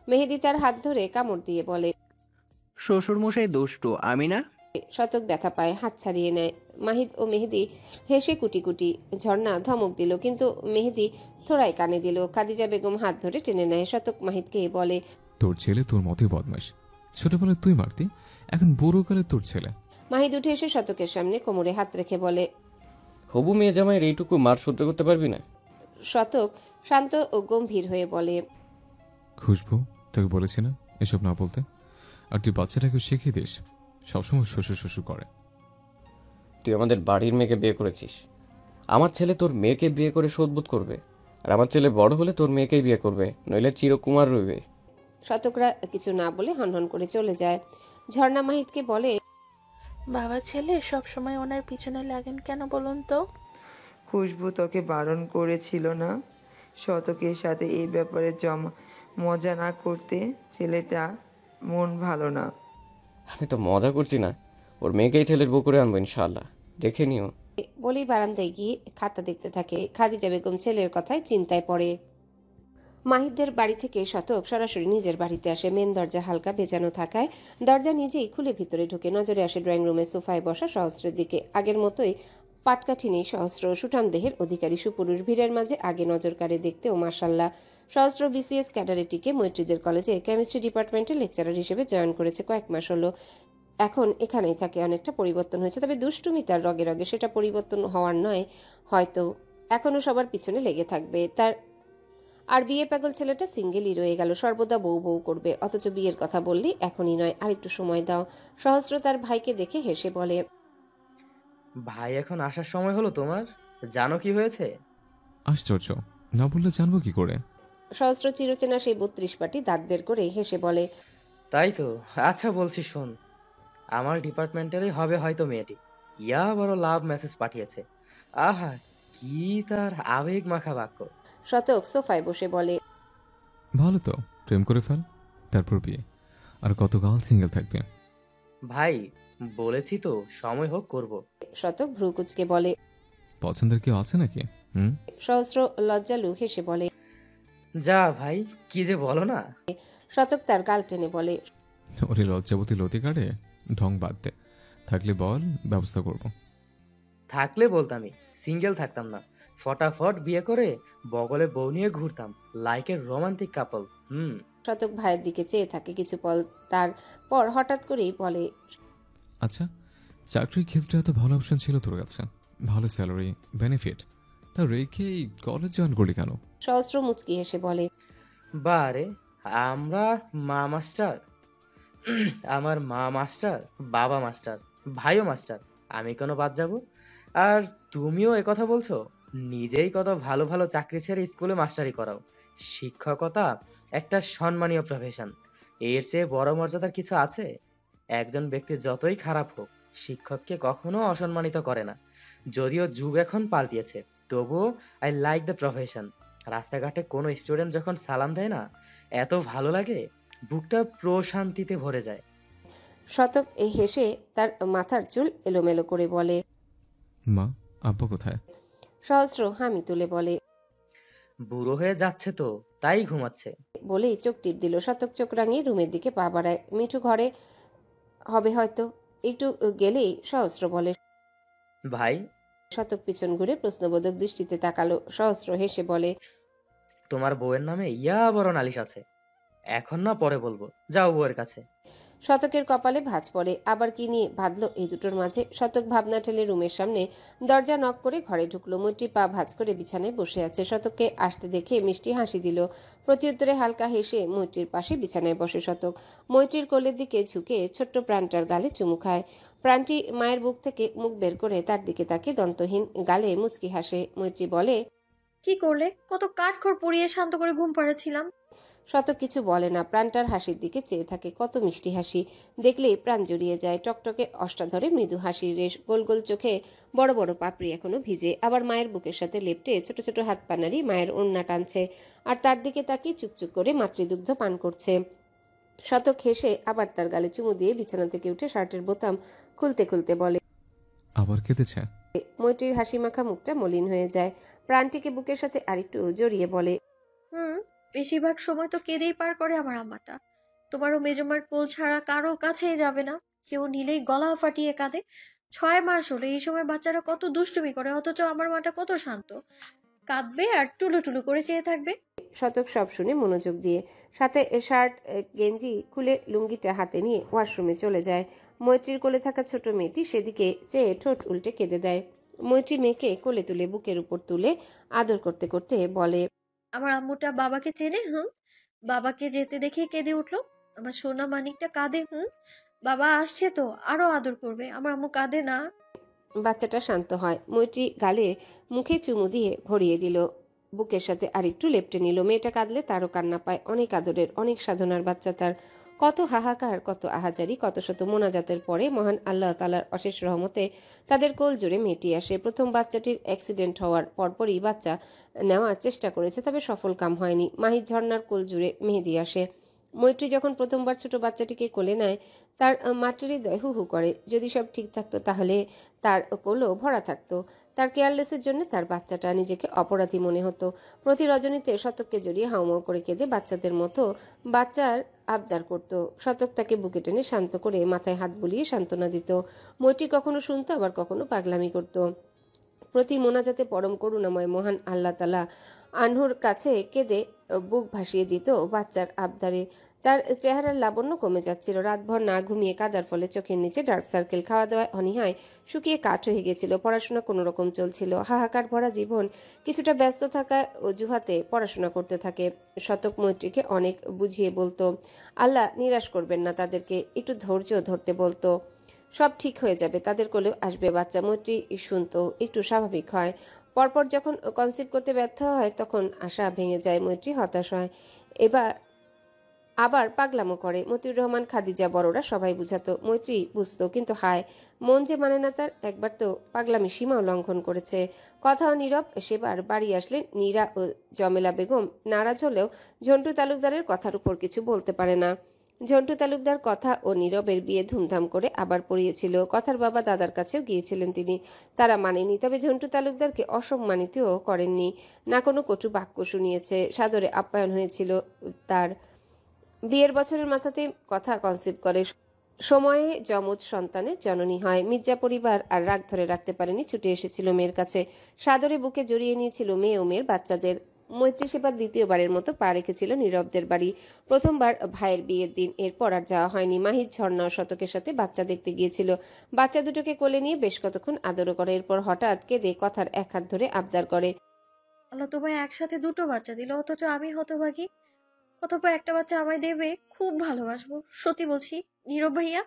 মেহেদি তার হাত ধরে কামড় দিয়ে বলে, শ্বশুর মশাই দুষ্টু, আমি না। শতক ব্যথা পায়, হাত ছাড়িয়ে নেয়। মাহিদ ও মেহেদি হেসে কুটি কুটি। ঝর্ণা ধমক দিল, কিন্তু মেহেদি থোড়াই কানে দিল। খাদিজা বেগম হাত ধরে টেনে নেয়। শতক মাহিদকে বলে, তোর ছেলে তোর মতোই বদমাশ। ছোটবেলায় তুই মারতি, এখন বুড়োকালে তোর ছেলে। মাহিদ উঠে এসে শতকের সামনে কোমরে হাত রেখে বলে, হবু মেয়ে জামাইয়ের এইটুকু মার সহ্য করতে পারবি না? শতক শান্ত ও গম্ভীর হয়ে বলে, খুশবু, তোকে বলেছি না এসব না বলতে। আর তুই বাচ্চাটাকে শিখিয়ে দিস, সবসময় শ্বশুর শ্বশুর করে। তুই আমাদের বাড়ির মেয়েকে বিয়ে করেছিস। আমার ছেলে তোর মেয়েকে বিয়ে করে শোধবোধ করবে, আর আমার ছেলে বড় হলে তোর মেয়েকেই বিয়ে করবে, নইলে চিরকুমার রইবে। শতকরা কিছু না বলে হনহন করে চলে যায়। ঝর্ণা মাহিদকে বলে, বাবা ছেলে সব সময় ওনার পিছনে লাগেন কেন বলুন তো? খুশবু তোকে বারণ করেছিল না শতকের সাথে এই ব্যাপারে মজা না করতে? ছেলেটা মন ভালো না। আমি তো মজা করছি না, ওর মেয়েকেই ছেলের বউ করে আনবো ইনশাআল্লাহ, দেখে নিও। বলেই বারান্দায় গিয়ে খাতা দেখতে থাকে। খাদিজা বেগম ছেলের কথায় চিন্তায় পড়ে। মাহিদদের বাড়ি থেকে শতক সরাসরি নিজের বাড়িতে আসে। মেন দরজা হালকা ভেজানো থাকায় দরজা নিজেই খুলে ভিতরে ঢুকে। নজরে আসে ড্রয়িং রুমে সোফায় বসা সহস্রের দিকে। আগের মতোই পাটকাঠি নেই সহস্র, সুঠাম দেহের অধিকারী সুপুরুষ। ভিড়ের মাঝে আগে নজর কাড়ে দেখতে ও মাশাল্লাহ। সহস্র বিসিএস ক্যাডারেটিকে মৈত্রীদের কলেজে কেমিস্ট্রি ডিপার্টমেন্টে লেকচারার হিসেবে জয়েন করেছে কয়েক মাস হলো। এখন এখানেই থাকে। অনেকটা পরিবর্তন হয়েছে, তবে দুষ্টুমি তার রগে রগে, সেটা পরিবর্তন হওয়ার নয়। হয়তো এখনো সবার পিছনে লেগে থাকবে তার। আর বিয়ে পাগল ছেলেটা সিঙ্গেলই রয়ে গেল, সর্বদা বউ বউ করবে। অথচ বিয়ের কথা বললি এখনই নয়, আর একটু সময় দাও। সহস্র তার ভাইকে দেখে হেসে বলে, ভাই, এখন আসার সময় হলো তোমার? জানো কি হয়েছে? আশ্চর্য, না বললে জানবো কি করে? সহস্র চিরচেনা সেই 32 পাটি দাঁত বের করে হেসে বলে, তাই তো। আচ্ছা বলছি শোন, আমার ডিপার্টমেন্টেরই হবে হয়তো মেয়েটি। ইয়া বড় লাভ মেসেজ পাঠিয়েছে। আহা, কি তার আবেগ মাখা বাক্য। শতক সোফায় বসে বলে, ভালো তো, প্রেম করে ফেল, তারপর বিয়ে। আর কতকাল সিঙ্গেল থাকবে? ভাই, বলেছি তো সময় হোক করব। শতক ভ্রু কুচকে বলে, পছন্দের কেউ আছে নাকি? সহস্র লজ্জালু হেসে বলে, যা ভাই, কি যে বলো না। শতক তার গাল টেনে বলে, ওরে লজ্জাবতী লতি কাটে, ঢং বাদ দে। থাকলে বল, ব্যবস্থা করব। থাকলে বলতামই, সিঙ্গেল থাকতাম না। ফটাফট বিয়ে করে বগলে বউ নিয়ে ঘুরতাম, লাইক এ রোমান্টিক কাপল। শতক ভাইয়ের দিকে চেয়ে থাকে কিছু পল, তারপর হঠাৎ করেই বলে, আচ্ছা, চাকরির ক্ষেত্রে এত ভালো অপশন ছিল তোর কাছে, ভালো স্যালারি, বেনিফিট, তা রেখে কলেজ জয়েন করলি কেন? সহস্র মুচকি হেসে বলে, বারে, আমরা মা মাস্টার। আমার মা মাস্টার, বাবা মাস্টার, ভাইও মাস্টার, আমি কেন বাদ যাব? আর তুমিও একথা বলছো? নিজেই কত ভালো ভালো চাকরি ছেড়ে স্কুলে মাস্টারি করাও। শিক্ষকতা একটা সম্মানীয় প্রফেশন, এর চেয়ে বড় মর্যাদার কিছু আছে? একজন ব্যক্তি যতই খারাপ হোক, শিক্ষককে কখনো অসম্মানিত করে না। যদিও যুগ এখন পাল্টিয়েছে, তবুও আই লাইক দ্য প্রফেশন। রাস্তাঘাটে কোনো স্টুডেন্ট যখন সালাম দেয় না, এত ভালো লাগে, বুকটা প্রশান্তিতে ভরে যায়। শতক হেসে তার মাথার চুল এলোমেলো করে বলে, মা, আব্বা কোথায়? সহস্র হামি তুলে বলে, বুড়ো হয়ে যাচ্ছে তো, তাই ঘুমাচ্ছে। বলেই চোখ টিপ দিল। শতক চোখ রাঙিয়ে রুমের দিকে পা বাড়ায়। মিঠু ঘরে হবে হয়তো। একটু গেলেই সহস্র বলে, ভাই। শতক পিছন ঘুরে প্রশ্নবোধক দৃষ্টিতে তাকালো। সহস্র হেসে বলে, তোমার বউয়ের নামে ইয়া বড় নালিশ আছে, এখন না পরে বলবো, যাও বউয়ের কাছে। শতকের কপালে ভাঁজ পড়ে। আবার কি নিয়ে বাঁধলো এই দুটোর মাঝে? শতক ভাবনা ঠেলে রুমের সামনে দরজা নক করে ঘরে ঢুকলো। মৈত্রী পা ভাঁজ করে বিছানায় বসে আছে। শতককে আসতে দেখে মিষ্টি হাসি দিল। প্রত্যুত্তরে হালকা হেসে মৈত্রীর পাশে বিছানায় বসে শতক। মৈত্রীর কোলের দিকে ঝুঁকে ছোট্ট প্রাণটার গালে চুমু খায়। প্রাণটি মায়ের বুক থেকে মুখ বের করে তার দিকে তাকে দন্তহীন গালে মুচকি হাসে। মৈত্রী বলে, কি করলে? কত কাঠখড় পুড়িয়ে শান্ত করে ঘুম পাড়াচ্ছিলাম। শতক কিছু বলে না, প্রাণটার হাসির দিকে চেয়ে থাকে। কত মিষ্টি হাসি, দেখলেই প্রাণ জুড়িয়ে যায়। টকটকে অষ্টাধরে মৃদু হাসির রেশ, গোল গোল চোখে বড় বড় পাপড়ি এখনো ভিজে। আবার মায়ের বুকের সাথে লেপটে ছোট ছোট হাত পা নাড়ি মায়ের ওড়না টানছে, আর তার দিকে তাকিয়ে চুপচুপ করে মাতৃদুগ্ধ পান করছে। শতক হেসে আবার তার গালে চুমু দিয়ে বিছানা থেকে উঠে শার্টের বোতাম খুলতে খুলতে বলে, আবার কেঁদেছে? মৈত্রীর হাসি মাখা মুখটা মলিন হয়ে যায়। প্রাণটিকে বুকের সাথে আরেকটু জড়িয়ে বলে, বেশিরভাগ সময় তো কেঁদেই পার করে আমার আম্মাটা। তোমারও মেজমার কোল ছাড়া কারো কাছেই যাবে না, কেউ নিলেই গলা ফাটিয়ে কাঁদে। 6 মাস হলে এই সময় বাচ্চারা কত দুষ্টুমি করে, অথচ আমার মাটা কত শান্ত, কাঁদবে আর টুলু টুলু করে চেয়ে থাকবে। শতক সব শুনে মনোযোগ দিয়ে সাথে শার্ট গেঞ্জি খুলে লুঙ্গিটা হাতে নিয়ে ওয়াশরুমে চলে যায়। মৈত্রীর কোলে থাকা ছোট মেয়েটি সেদিকে চেয়ে ঠোঁট উল্টে কেঁদে দেয়। মৈত্রী মেয়েকে কোলে তুলে বুকের উপর তুলে আদর করতে করতে বলে, আমার আম্মুটা বাবাকে চেনে। বাবাকে যেতে দেখে কেঁদে উঠলো। আমার সোনা মানিকটা কাঁদে। বাবা আসছে তো আরো আদর করবে। আমার আম্মু কাঁদে না। বাচ্চাটা শান্ত হয়। মৈত্রী গালে মুখে চুমু দিয়ে ভরিয়ে দিল, বুকের সাথে আরেকটু লেপটে নিল। মেয়েটা কাঁদলে তারও কান্না পায়। অনেক আদরের, অনেক সাধনার বাচ্চা তার। কত হাহাকার, কত আহাজারি, কত শত মোনাজাতের পরে মহান আল্লাহ তাআলার অশেষ রহমতে তাদের কোল জুড়ে মেয়েটি আসে। প্রথম বাচ্চাটির অ্যাক্সিডেন্ট হওয়ার পরপরই বাচ্চা নেওয়ার চেষ্টা করেছে, তবে সফল কাম হয়নি। মাহির ঝর্ণার কোল জুড়ে মেহেদি আসে। মৈত্রী যখন প্রথমবার ছোট বাচ্চাটিকে কোলে নেয়, তার মাতৃহৃদয় হু হু করে। যদি সব ঠিক থাকতো তাহলে তার কোলও ভরা থাকতো। তার কেয়ারলেসের জন্য তার বাচ্চাটা নিজেকে অপরাধী মনে হতো। প্রতি রজনীতে শতককে জড়িয়ে হাউমাউ করে কেঁদে বাচ্চাদের মতো বাচ্চার আবদার করত। শতক তাকে বুকে টেনে শান্ত করে মাথায় হাত বুলিয়ে সান্ত্বনা দিত। মৈত্রী কখনো শুনতো, আবার কখনো পাগলামি করত। প্রতি মোনাজাতে পরম করুণাময় মহান আল্লাহ তাআলা আনহুর কাছে কেঁদে বুক ভাসিয়ে দিত বাচ্চার আবদারে। তার চেহারার লাবণ্য কমে যাচ্ছিল। রাতভর না ঘুমিয়ে কাদার ফলে চোখের নিচে ডার্ক সার্কেল, খাওয়া দাওয়া অনীহায় শুকিয়ে কাঠ হয়ে গেছিল। পড়াশোনা কোনো রকম চলছিল। হাহাকার ভরা জীবন কিছুটা ব্যস্ত থাকার অজুহাতে পড়াশোনা করতে থাকে। শতক মৈত্রীকে অনেক বুঝিয়ে বলতো, আল্লাহ নিরাশ করবেন না তাদেরকে, একটু ধৈর্য ধরতে বলতো, সব ঠিক হয়ে যাবে, তাদের কোলেও আসবে বাচ্চা। মৈত্রী শুনতো, একটু স্বাভাবিক হয়। পরপর যখন কনসিভ করতে ব্যর্থ হয় তখন আশা ভেঙে যায়, মৈত্রী হতাশ হয়, এবার আবার পাগলামো করে। মতিউর রহমান, খাদিজা, বড়রা সবাই বুঝাতো, মৈত্রী বুঝতো, কিন্তু হায়, মন যে মানে না তার। একবার তো পাগলামি সীমাও লঙ্ঘন করেছে। কথাও নীরব। সেবার বাড়ি আসলে নীরা ও জমেলা বেগম নারাজ হলেও ঝন্টু তালুকদারের কথার উপর কিছু বলতে পারে না। ঝন্টু তালুকদার কথা ও নীরবের বিয়ে ধুমধাম করে আবার পড়িয়েছিল। কথার বাবা দাদার কাছেও গিয়েছিলেন তিনি, তারা মানেনি। তবে ঝন্টু তালুকদারকে অসম্মানিতও করেননি, না কোনো কটু বাক্য শুনিয়েছে, সাদরে আপ্যায়ন হয়েছিল তার। বিয়ের বছরের মাথাতে কথা কনসিভ করে, সময়ে যমজ সন্তানের জননী হয়। মির্জা পরিবার আর রাগ ধরে রাখতে পারেনি, ছুটে এসেছিল মেয়ের কাছে, সাদরে বুকে জড়িয়ে নিয়েছিল মেয়ে ও মেয়ের বাচ্চাদের। মৈত্রী সেবার দ্বিতীয়বারের মতো পা রেখেছিল নীরবদের বাড়ি, প্রথমবার ভাইয়ের বিয়ের দিন। এরপর আর যাওয়া হয়নি। মাহির, ঝর্ণা ও শতকের সাথে বাচ্চা দেখতে গিয়েছিল। বাচ্চা দুটোকে কোলে নিয়ে বেশ কতক্ষণ আদরও করে, এরপর হঠাৎ কেঁদে কথার এক হাত ধরে আবদার করে, আল্লাহ তোমায় একসাথে দুটো বাচ্চা দিল, অথচ আমি হতভাগী। অথবা একটা বাচ্চা আমায় দেবে, খুব ভালোবাসবো, সত্যি বলছি নীরব ভাইয়া।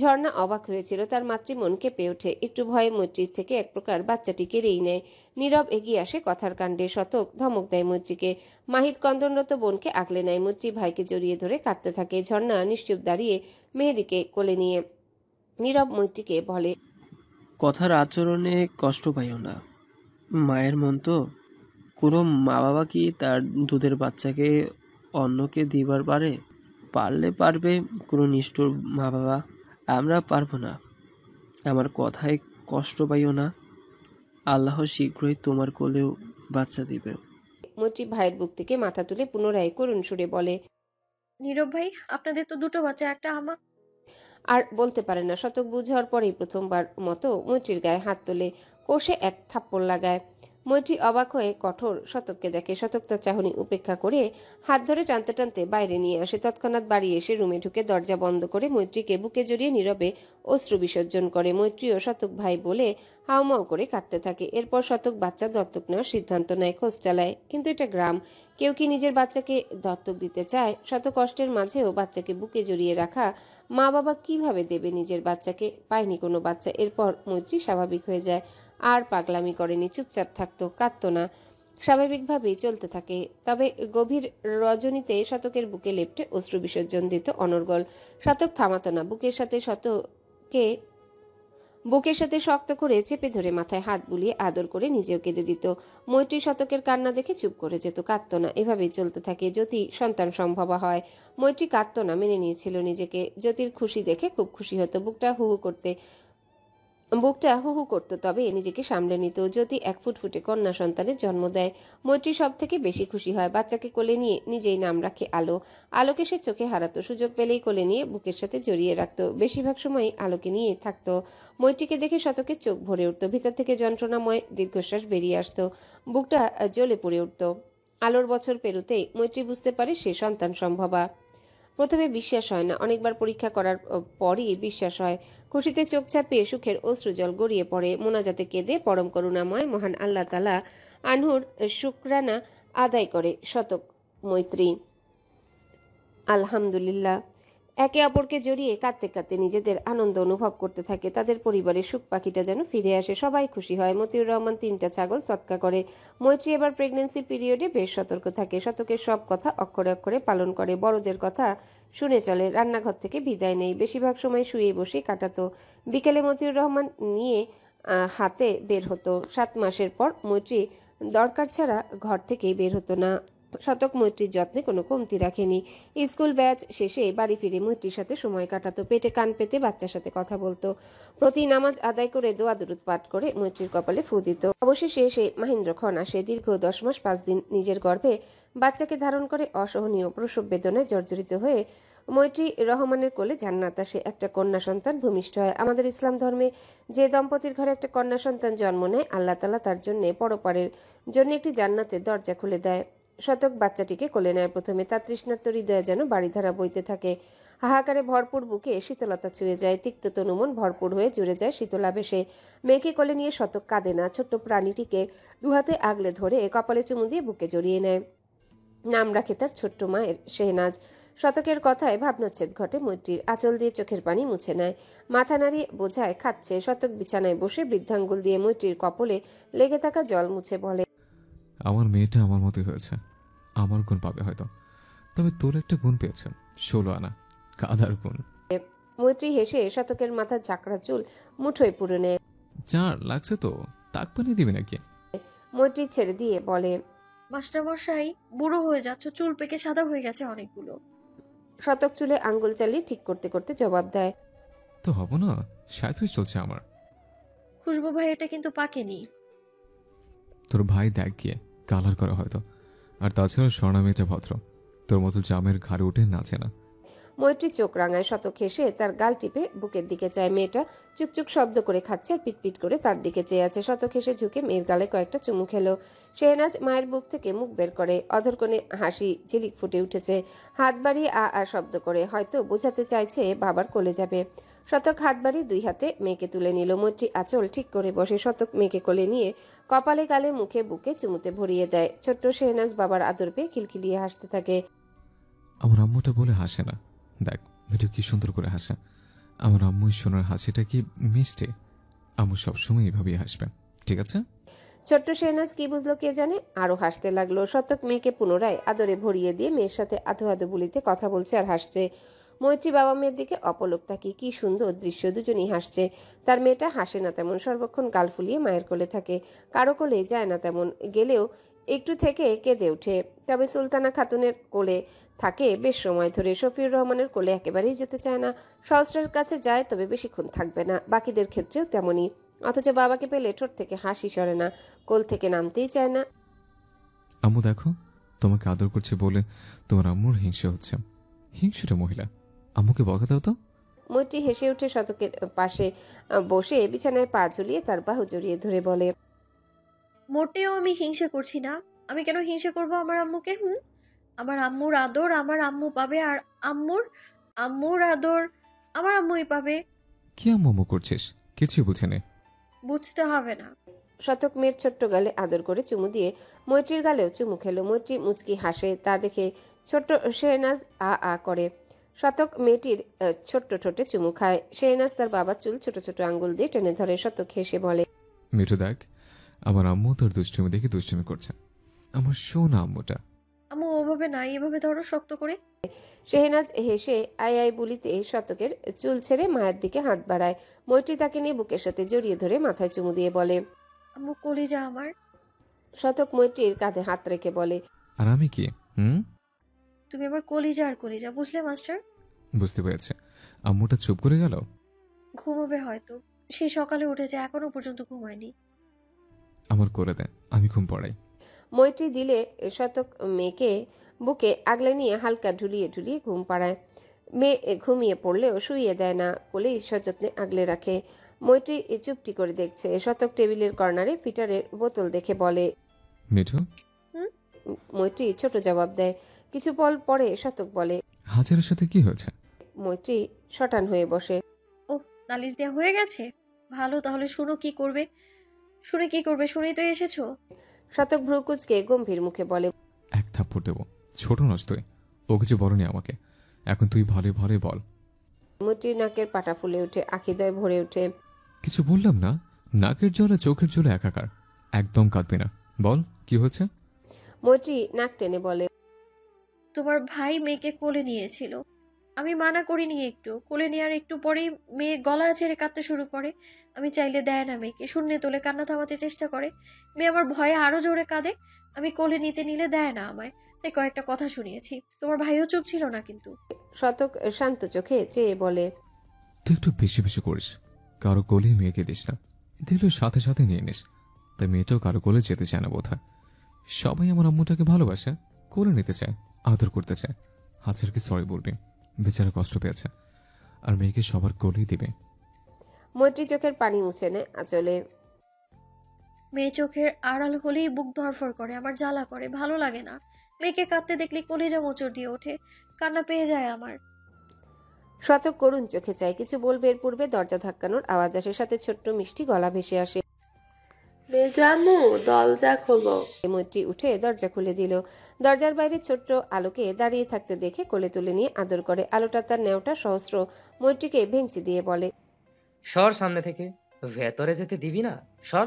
ঝর্ণা অবাক হয়েছিল, তার মাতৃমন কেঁপে ওঠে। একটু ভয়ে মৈত্রীর থেকে এক প্রকার বাচ্চাটি কেড়েই নেয়। নীরব এগিয়ে আসে কথার কাণ্ডে, শতক ধমক দেয় মৈত্রীকে। মাহিত কন্দনরত বোনকে আগলে নেয়, মৈত্রী ভাইকে জড়িয়ে ধরে কাঁদতে থাকে। ঝর্ণা নিশ্চুপ দাঁড়িয়ে মেহেদিকে কোলে নিয়ে নীরব মৈত্রীকে বলে, কথার আচরণে কষ্ট পাইও না, মায়ের মন তো। কোনো মা বাবা কি তার দুধের বাচ্চাকে অন্যকে দিবার পারে? পারলে পারবে কোনো নিষ্ঠুর মা বাবা, আমরা পারবো না। আমার কথায় কষ্ট পাইও না, আল্লাহ শীঘ্রই তোমার কোলেও বাচ্চা দিবে। মৈত্রী ভাইয়ের বুক থেকে মাথা তুলে পুনরায় করুণ সুরে বলে, নীরব ভাই, আপনাদের তো দুটো বাচ্চা, একটা আমার। আর বলতে পারে না। শতক বুঝার পরেই প্রথমবার মতো মৈত্রীর গায়ে হাত তোলে, কষে এক থাপ্পড় লাগায়। মৈত্রী অবাক হয়ে কঠোর শতককে দেখে। শতক তার চাহনি উপেক্ষা করে হাত ধরে টানতে টানতে বাইরে নিয়ে আসে। তৎক্ষণাৎ বাড়ি এসে রুমে ঢুকে দরজা বন্ধ করে মৈত্রীকে বুকে জড়িয়ে নীরবে অশ্রু বিসর্জন করে। মৈত্রী ও শতক ভাই বলে হাউমাউ করে কাঁদতে থাকে। এরপর শতক বাচ্চা দত্তক নেওয়ার সিদ্ধান্ত নেয়, খোঁজ চালায়। কিন্তু এটা গ্রাম, কেউ কি নিজের বাচ্চাকে দত্তক দিতে চায়? শত কষ্টের মাঝেও বাচ্চাকে বুকে জড়িয়ে রাখা মা বাবা কিভাবে দেবে নিজের বাচ্চাকে? পায়নি কোনো বাচ্চা। এরপর মৈত্রী স্বাভাবিক হয়ে যায়, আর পাগলামি করেনি, চুপচাপ থাকতো, কাঁদতো না, স্বাভাবিকভাবেই চলতে থাকে। তবে গভীর রজনীতে শতকের বুকে লেপ্টে অশ্রু বিসর্জন দিত অনর্গল। শতক থামাতো না, বুকের সাথে শক্ত করে চেপে ধরে মাথায় হাত বুলিয়ে আদর করে নিজেও কেঁদে দিত। মৈত্রী শতকের কান্না দেখে চুপ করে যেত, কাঁদতো না। এভাবেই চলতে থাকে। জ্যোতি সন্তান সম্ভবা হয়। মৈত্রী কাঁদতো না, মেনে নিয়েছিল নিজেকে। জ্যোতির খুশি দেখে খুব খুশি হতো, বুকটা হু হু করতো, তবে নিজেকে সামলে নিত। জ্যোতি এক ফুটফুটে কন্যা সন্তানের জন্ম দেয়। মৈত্রী সব থেকে বেশি খুশি হয়। বাচ্চাকে কোলে নিয়ে নিজেই নাম রাখে আলো। আলোকে সে চোখে হারাতো, সুযোগ পেলেই কোলে নিয়ে বুকের সাথে জড়িয়ে রাখতো। বেশিরভাগ সময় আলোকে নিয়ে থাকতো। মৈত্রীকে দেখে শতকের চোখ ভরে উঠত, ভিতর থেকে যন্ত্রণাময় দীর্ঘশ্বাস বেরিয়ে আসতো, বুকটা জ্বলে পড়ে উঠত। আলোর বছর পেরোতেই মৈত্রী বুঝতে পারে সে সন্তান সম্ভবা। প্রথমে বিশ্বাস হয় না, অনেকবার পরীক্ষা করার পরই বিশ্বাস হয়। খুশিতে চোখ চাপিয়ে সুখের অশ্রুজল গড়িয়ে পড়ে। মোনাজাতে কেঁদে পরম করুণাময় মহান আল্লাহ তাআলা আনহুর শুকরানা আদায় করে শতক মৈত্রী। আলহামদুলিল্লাহ। একে অপরকে জড়িয়ে কাঁদতে কাঁদতে নিজেদের আনন্দ অনুভব করতে থাকে। তাদের পরিবারের সুখ পাখিটা যেন ফিরে আসে, সবাই খুশি হয়। মতিউর রহমান 3টা ছাগল সৎকা করে। মৈত্রী এবার প্রেগন্যান্সি পিরিয়ডে বেশ সতর্ক থাকে, শতকের সব কথা অক্ষরে অক্ষরে পালন করে, বড়দের কথা শুনে চলে, রান্নাঘর থেকে বিদায় নেই, বেশিরভাগ সময় শুয়ে বসে কাটাতো। বিকেলে মতিউর রহমান নিয়ে হাতে বের হতো। 7 মাসের পর মৈত্রী দরকার ছাড়া ঘর থেকেই বের হতো না। শতক মৈত্রীর যত্নে কোনো কমতি রাখেনি। স্কুল ব্যাচ শেষে বাড়ি ফিরে মৈত্রীর সাথে সময় কাটাতো, পেটে কান পেতে বাচ্চার সাথে কথা বলতো। প্রতি নামাজ আদায় করে দোয়া দুরুদ পাঠ করে মৈত্রীর কপালে ফু দিত। অবশেষে এসে মাহেন্দ্রক্ষণ আসে। দীর্ঘ 10 মাস 5 দিন নিজের গর্ভে বাচ্চাকে ধারণ করে অসহনীয় প্রসব বেদনায় জর্জরিত হয়ে মৈত্রী রহমানের কোলে জান্নাত আসে। একটা কন্যা সন্তান ভূমিষ্ঠ হয়। আমাদের ইসলাম ধর্মে যে দম্পতির ঘরে একটা কন্যা সন্তান জন্ম নেয়, আল্লাহ তাআলা তার জন্য পরপারের জন্য একটি জান্নাতের দরজা খুলে দেয়। শতক বাচ্চাটিকে কোলে নেয় প্রথমে। তার তৃষ্ণার্ত হৃদয়ে যেন বাড়িধারা বইতে থাকে। হাহাকারে ভরপুর বুকে শীতলতা ছুঁয়ে যায়, তিক্ত তনুমন ভরপুর হয়ে জুড়ে যায় শীতলাবেশে। মেয়েকে কোলে নিয়ে শতক কাঁদে না, ছোট্ট প্রাণীটিকে দুহাতে আগলে ধরে কপালে চুমু দিয়ে বুকে জড়িয়ে নেয়। নাম রাখে তার ছোট্ট মায়ের শেহনাজ। শতকের কথায় ভাবনাচ্ছেদ ঘটে মৈত্রীর। আঁচল দিয়ে চোখের পানি মুছে নেয়, মাথা নাড়িয়ে বোঝায় খাচ্ছে। শতক বিছানায় বসে বৃদ্ধাঙ্গুল দিয়ে মৈত্রীর কপলে লেগে থাকা জল মুছে বলে, আমার মেয়েটা আমার মতোই হয়েছে, আমার গুণ পাবে হয়তো, তবে তোর একটা গুণ পেয়েছে, 16 আনা কাদার গুণ। মৈত্রী হেসে শতকের মাথার ঝাঁকড়া চুল মুঠোয় পুরে নেয়। চার লাগছে তো, তাক পানি দিবি নাকি? মৈত্রী ছেড়ে দিয়ে বলে, মাস্টারমশাই, বুড়ো হয়ে যাচ্ছ, চুল পেকে সাদা হয়ে গেছে অনেকগুলো। শতক চুলে আঙ্গুল চালিয়ে ঠিক করতে করতে জবাব দেয়, তো হব না, 37 চলছে আমার। খুশবু ভাই, এটা কিন্তু পাকেনি। তোর ভাই দেখ গিয়ে, কালার করা হয়তো। আর তাছাড়া স্বর্ণা মেয়েটা ভদ্র, তোর মতো জামের ঘাড়ে উঠে নাচে না। মৈত্রী চোখ রাঙায়। শতক হেসে তার গাল টিপে বুকের দিকে চায়। মেয়েটা চুকচুক শব্দ করে খাচ্ছে আর পিটপিট করে তার দিকে চেয়ে আছে। শতক হেসে ঝুঁকে মেয়ের গালে কয়েকটা চুমু খেলো। শেহনাজ মায়ের বুক থেকে মুখ বের করে, অধর কোণে হাসি ঝিলিক ফুটে উঠেছে। হাত বাড়িয়ে আ আ শব্দ করে হয়তো বোঝাতে চাইছে বাবার কোলে যাবে। শতক হাত বাড়িয়ে 2 হাতে মেয়েকে তুলে নিল। মৈত্রী আঁচল ঠিক করে বসে। শতক মেয়েকে কোলে নিয়ে কপালে গালে মুখে বুকে চুমুতে ভরিয়ে দেয়। ছোট্ট শেহনাজ বাবার আদর পেয়ে খিলখিলিয়ে হাসতে থাকে। আমার আম্মুটা বলে হাসে না, দেখ ভিডিও কি সুন্দর করে হাসে। আমার আম্মু সোনার হাসিটা কি মিষ্টি। আম্মু সবসময় এইভাবেই হাসবে, ঠিক আছে? ছোট্ট শেহনাজ কি বুঝলো কে জানে, আরো হাসতে লাগলো। শতক মেয়েকে পুনরায় আদরে ভরিয়ে দিয়ে মেয়ের সাথে আধো আধো বুলিতে কথা বলছে আর হাসছে। মৈত্রী বাবা মেয়ের দিকে অপলক তাকিয়ে, কি সুন্দর দৃশ্য, দুজনই হাসছে। তার মেয়েটা হাসে না তেমন, সর্বক্ষণ গাল ফুলিয়ে মায়ের কোলে থাকে, কারো কোলে যায় না তেমন, গেলেও একটু থেকে কেঁদে ওঠে। তবে সুলতানা খাতুনের কোলে থাকে বেশ সময় ধরে। শফিউর রহমানের কোলে একেবারেই যেতে চায় না। সহস্রের কাছে যায় তবে বেশিক্ষণ থাকবে না, বাকিদের ক্ষেত্রেও তেমনই। অথচ বাবাকে পেলে ঠোঁট থেকে হাসি সরে না, কোল থেকে নামতেই চায় না। আম্মু দেখো, তোমাকে আদর করছে বলে তোমার আম্মুর হিংসা হচ্ছে। হিংসুটে মহিলা, আম্মুকে বকা দাও তো। মৈত্রী হেসে উঠে শতকের পাশে বসে বিছানায় পা ঝুলিয়ে তার বাহু জড়িয়ে ধরে বলে, মোটেও আমি হিংসা করছি না। আমি কেন হিংসা করব আমার আম্মুকে? আমার আম্মুর আদর আমার আম্মু পাবে, আর আম্মুর আদর আমার আম্মুই পাবে। কি আম্মু করছিস? কিছু বুঝে নে। বুঝতে হবে না। শতক মেয়ের ছোট্ট গালে আদর করে চুমু দিয়ে মৈত্রীর গালেও চুমু খেলো। মৈত্রী মুচকি হাসে, তা দেখে ছোট্ট শেহনাজ আ আ করে। শতক মেয়েটির ছোট্ট ঠোঁটে চুমু খায়। শেহনাজ তার বাবার চুল ছোট ছোট আঙ্গুল দিয়ে টেনে ধরে। শতক হেসে বলে, মিঠু দেখ, আমার আম্মু তোর দুষ্টুমি দেখে দুষ্টুমি করছে। আমার সোনা আম্মুটা। আম্মু ওভাবে না, এভাবে ধরো শক্ত করে। শেহনাজ হেসে আই আই বুলিতে শতকের চুল ছেড়ে মায়ের দিকে হাত বাড়ায়। মৈত্রী তাকে নিয়ে বুকের সাথে জড়িয়ে ধরে মাথায় চুমু দিয়ে বলে, আম্মু কলিজা আমার। শতক মৈত্রীর কাঁধে হাত রেখে বলে, আর আমি কি? তুমি আমার কলিজা আর কলিজা, বুঝলে মাস্টার? বুঝতে পেরেছে। আম্মুটা চুপ করে গেল। ঘুমোবে হয়তো, সেই সকালে উঠেছে, এখনো পর্যন্ত ঘুমায়নি। আমার করে দে, আমি ঘুম পড়াই। মৈত্রী দিলে শতক মেয়েকে বুকে আগলে নিয়ে হালকা ঢুলিয়ে ঢুলিয়ে ঘুম পাড়ায়। মেয়ে ঘুমিয়ে পড়লেও শুইয়ে দেয় না, কোলেই সযত্নে আগলে রাখে। মৈত্রী চুপটি করে দেখছে। শতক টেবিলের কর্নারে পিটারের বোতল দেখে বলে, মিঠু। মৈত্রী ছোট জবাব দেয়। কিছু পল পরে শতক বলে, হাজারের সাথে কি হয়েছে? মৈত্রী শটান হয়ে বসে। ও, নালিশ দেওয়া হয়ে গেছে? ভালো, তাহলে শুনো কি করবে। শুনেই তো এসেছো। শতক ভ্রুকুচকে গম্ভীর মুখে বলে, এক থাপ্পড় দেবো। ছোট নস তুই, ও কিছু বলনি আমাকে, এখন তুই ভালো ভালো বল। মৈত্রীর নাকের পাটা ফুলে উঠে, আখিদয় ভরে উঠে। কিছু বললাম না? নাকের জলে চোখের জলে একাকার, একদম কাঁদবি না, বল কি হয়েছে? মৈত্রী নাক টেনে বলে, তোমার ভাই মেয়েকে কোলে নিয়েছিল, আমি মানা করিনি একটু। কোলে নেওয়ার একটু পরেই মেয়ে গলা ছেড়ে কাঁদতে শুরু করে। আমি চাইলে দেয় না মেয়েকে, শূন্যে তোলে কান্না থামাতে চেষ্টা করে। মেয়ে আমার ভয়ে আরো জোরে কাঁদে। আমি কোলে নিতে নিলে দেয় না আমায়, তাই কয়েকটা কথা শুনিয়েছি। তোমার ভাইও চুপ ছিল না কিন্তু। শতক শান্ত চোখে চেয়ে বলে, তুই একটু বেশি বেশি করিস, কারো কোলে মেয়েকে দিস না, দিলে সাথে সাথে নিয়ে নিস। তাই মেয়েটাও কারো কোলে যেতে চায় না বোধ হয়। সবাই আমার আম্মুটাকে ভালোবাসে, কোলে নিতে চায়, আদর করতে চায়। হাজারকে সরি বলবি, বেচারা কষ্ট পেয়েছে, আর মেয়েকে সবার কোলেই দিবে। মৈত্রী চোখের পানি মুছে নেয় আঁচলে। মেয়ে চোখের আড়াল হলেই বুক ধরফর করে, আমার জ্বালা করে, ভালো লাগে না। মেয়েকে কাঁদতে দেখলে কলিজা মোচড় দিয়ে ওঠে, কান্না পেয়ে যায় আমার। শতক করুণ চোখে চায়। কিছু বলবে এর পূর্বে দরজা ধাক্কানোর আওয়াজ আসে, সাথে ছোট্ট মিষ্টি গলা ভেসে আসে। বেজানু দরজা খোলো। মৈত্রী উঠে দরজা খুলে দিল। দরজার বাইরে ছোট্ট আলোকে দাঁড়িয়ে থাকতে দেখে কোলে তুলে নিয়ে আদর করে। আলোটা তার নেওটা সহস্র মৈত্রীকে ভেঙচি দিয়ে বলে, সর সামনে থেকে, ভেতরে যেতে দিবি না, সর।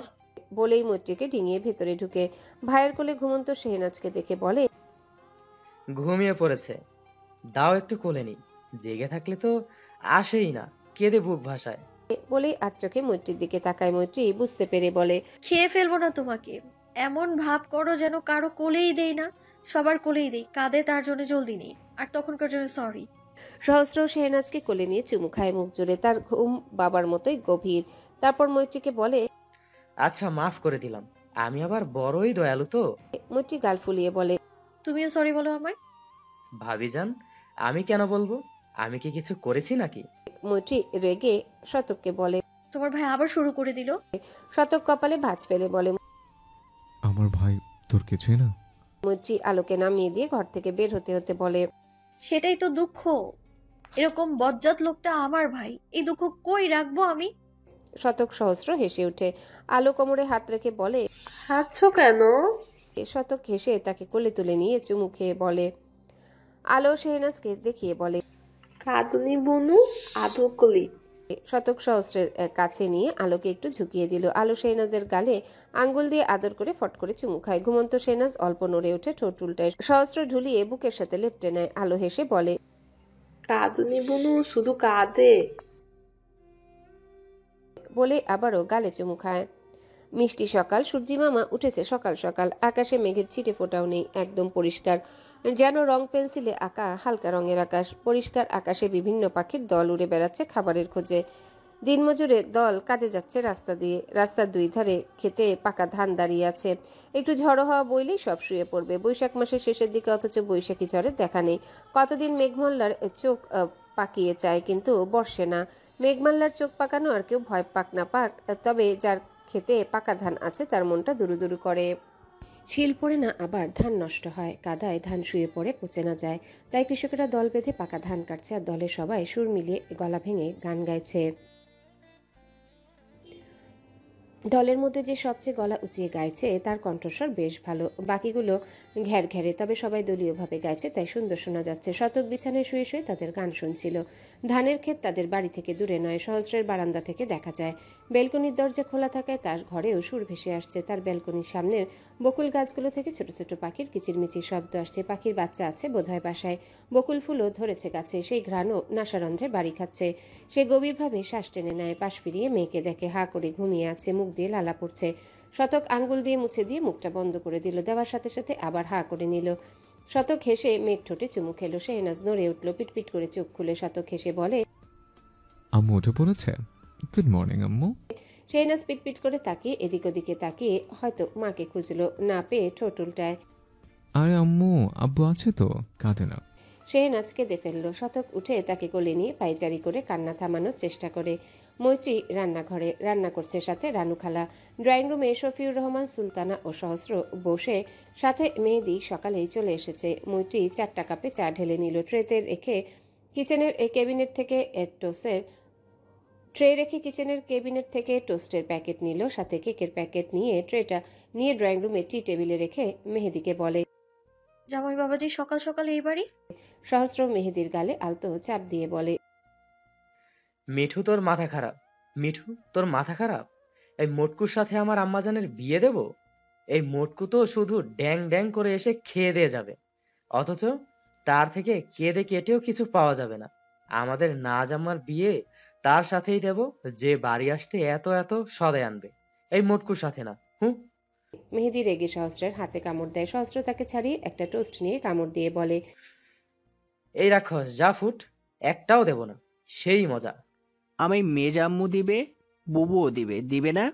বলেই মৈত্রীকে ডিঙিয়ে ভেতরে ঢুকে ভাইয়ের কোলে ঘুমন্ত শেহনাজকে দেখে বলে, ঘুমিয়ে পড়েছে, দাও একটু কোলে নি, জেগে থাকলে তো আসেই না, কেঁদে বুক ভাসায়। বলেই আর চোখে মৈত্রীর দিকে তাকায়। মৈত্রী বুঝতে পেরে বলে, খেয়ে ফেলবো না তোমাকে। এমন ভাব করো যেন কারো কোলেই দেই না, সবার কোলেই দেই, কাঁদে তার জন্য জলদি নেই, আর তখনকার জন্য সরি। সহস্র শেহনাজকে কোলে নিয়ে চুমু খায় মুখ জুড়ে। তার ঘুম বাবার মতোই গভীর। তারপর মৈত্রীকে বলে, আচ্ছা মাফ করে দিলাম, আমি আবার বড়ই দয়ালু তো। মৈত্রী গাল ফুলিয়ে বলে, তুমিও সরি বলো আমায়। ভাবিজান, আমি কেন বলবো? আমি কি কিছু করেছি নাকি? মৈত্রী রেগে শতককে বলে। তোমার ভাই আবার শুরু করে দিল। শতক কপালে ভাঁজ ফেলে বলে, আমার ভাই তোর কিছুই না। মৈত্রী আলোকে নামিয়ে দিয়ে ঘর থেকে বের হতে হতে বলে, সেটাই তো দুঃখ, এরকম বজ্জাত লোকটা আমার ভাই, এই দুঃখ কই রাখবো আমি। শতক সহস্র হেসে ওঠে। আলো কোমরে হাত রেখে বলে, হাঁটছো কেন? শতক হেসে তাকে কোলে তুলে নিয়ে চুমু খেয়ে বলে। আলো শেহনাজকে দেখিয়ে বলে, কাঁদুনি বনু আদকলি। শতক সহস্রের কাছে নিয়ে আলোকে একটু ঝুঁকিয়ে দিল। আলো শেহনাজের গালে আঙ্গুল দিয়ে আদর করে ফট করে চুমু খায়। ঘুমন্ত শেহনাজ অল্প নড়ে ওঠে, ঠোঁট উল্টায়। সহস্র ঝুলিয়ে বুকের সাথে লেপটে নেয়। আলো হেসে বলে, কাঁদুনি বনু শুধু কাঁদে। বলে আবারও গালে চুমু খায়। মিষ্টি সকাল। সূর্যি মামা উঠেছে সকাল সকাল। আকাশে মেঘের ছিটে ফোটাও নেই, একদম পরিষ্কার, যেন রং পেন্সিলে আঁকা হালকা রঙের আকাশ। পরিষ্কার আকাশে বিভিন্ন পাখির দল উড়ে বেড়াচ্ছে খাবারের খোঁজে। দিনমজুরের দল কাজে যাচ্ছে রাস্তা দিয়ে। রাস্তার দুই ধারে খেতে পাকা ধান দাঁড়িয়ে আছে। একটু ঝড়ো হাওয়া বইলেই সব শুয়ে পড়বে। বৈশাখ মাসের শেষের দিকে, অথচ বৈশাখী ঝড়ের দেখা নেই। কতদিন মেঘমল্লার চোখ পাকিয়ে চায়, কিন্তু বর্ষে না। মেঘমাল্লার চোখ পাকানো আর কেউ ভয় পাক না পাক, তবে যার খেতে পাকা ধান আছে তার মনটা দুরু দুরু করে। শিল পড়ে না, আবার ধান নষ্ট হয়, কাদায় ধান শুয়ে পড়ে পচে না যায়। তাই কৃষকেরা দল বেঁধে পাকা ধান কাটছে, আর দলের সবাই সুর মিলিয়ে গলা ভেঙে গান গাইছে। দলের মধ্যে যে সবচেয়ে গলা উঁচিয়ে গাইছে তার কণ্ঠস্বর বেশ ভালো, বাকিগুলো ঘ্যার ঘ্যারে, তবে সবাই দলীয়ভাবে গাইছে তাই সুন্দর শোনা যাচ্ছে। শতক বিছানায় শুয়ে শুয়ে তাদের গান শুনছিল। ধানের ক্ষেত তাদের বাড়ি থেকে দূরে নয়, সহস্রের বারান্দা থেকে দেখা যায়। বেলকনির দরজা খোলা থাকায় তার ঘরেও সুর ভেসে আসছে। তার বেলকনির সামনের বকুল গাছগুলো থেকে ছোট ছোট পাখির কিচিরমিচির শব্দ আসছে। পাখির বাচ্চা আছে বোধহয় বাসায়। বকুল ফুলও ধরেছে গাছে, সেই ঘ্রাণও নাসারন্ধ্রে বাড়ি খাচ্ছে। সে গভীরভাবে শ্বাস টেনে নেয়, পাশ ফিরিয়ে মেয়েকে দেখে। হা করে ঘুমিয়ে আছে, মুখ দিয়ে লালা পড়ছে। শতক আঙ্গুল দিয়ে মুছে দিয়ে মুখটা বন্ধ করে দিল, দেওয়ার সাথে সাথে আবার হা করে নিল। শতক হেসে মেঘ ঠোঁটে চুমু খেলো। শেহনাজ নড়ে উঠল, পিটপিট করে চোখ খুলে। শতক হেসে বলে, আম্মু উঠে পড়েছে? গুড মর্নিং আম্মু। শেহনাজ পিটপিট করে তাকিয়ে এদিক ওদিকে তাকিয়ে হয়তো মাকে খুঁজলো, না পেয়ে ঠোঁট উল্টায়। আরে আম্মু, আব্বু আছে তো, কাঁদে না। শেহনাজ কেঁদে ফেললো। শতক উঠে তাকে কোলে নিয়ে পায়চারি করে কান্না থামানোর চেষ্টা করে। মৈত্রী রান্নাঘরে রান্না করছে, সাথে রানু খালা। ড্রয়িং রুমে শফিউর রহমান, সুলতানা ও সহস্র বসে, সাথে মেহেদি সকালেই চলে এসেছে। মৈত্রী 4টা কাপে চা ঢেলে নিল। ট্রে রেখে কিচেনের কেবিনেট থেকে টোস্টের প্যাকেট নিল, সাথে কেকের প্যাকেট নিয়ে ট্রেটা নিয়ে ড্রয়িং রুমে টি টেবিলে রেখে মেহেদিকে বলে, জামাই বাবাজি সকাল সকাল এই বাড়ি? সহস্র মেহেদির গালে আলতো চাপ দিয়ে বলে, মিঠু তোর মাথা খারাপ, মিঠু তোর মাথা খারাপ। এই মোটকুর সাথে আমার আম্মাজানের বিয়ে দেব? এই মোটকু তো শুধু ড্যাং ড্যাং করে এসে খেয়ে দিয়ে যাবে, অথচ তার থেকে কেঁদে কেটেও কিছু পাওয়া যাবে না। আমাদের নাজ আম্মার বিয়ে তার সাথেই দেব, যে বাড়ি আসতে এত এত সদাই আনবে, এই মোটকুর সাথে না। মেহেদি রেগে সহস্রের হাতে কামড় দেয়। সহস্র তাকে ছাড়িয়ে একটা টোস্ট নিয়ে কামড় দিয়ে বলে, এই রাক্ষস, যা ফুট, একটাও দেব না, সেই মজা। আমি মেজ আম্মু দিবে, বুবুও দিবে, দিবে না?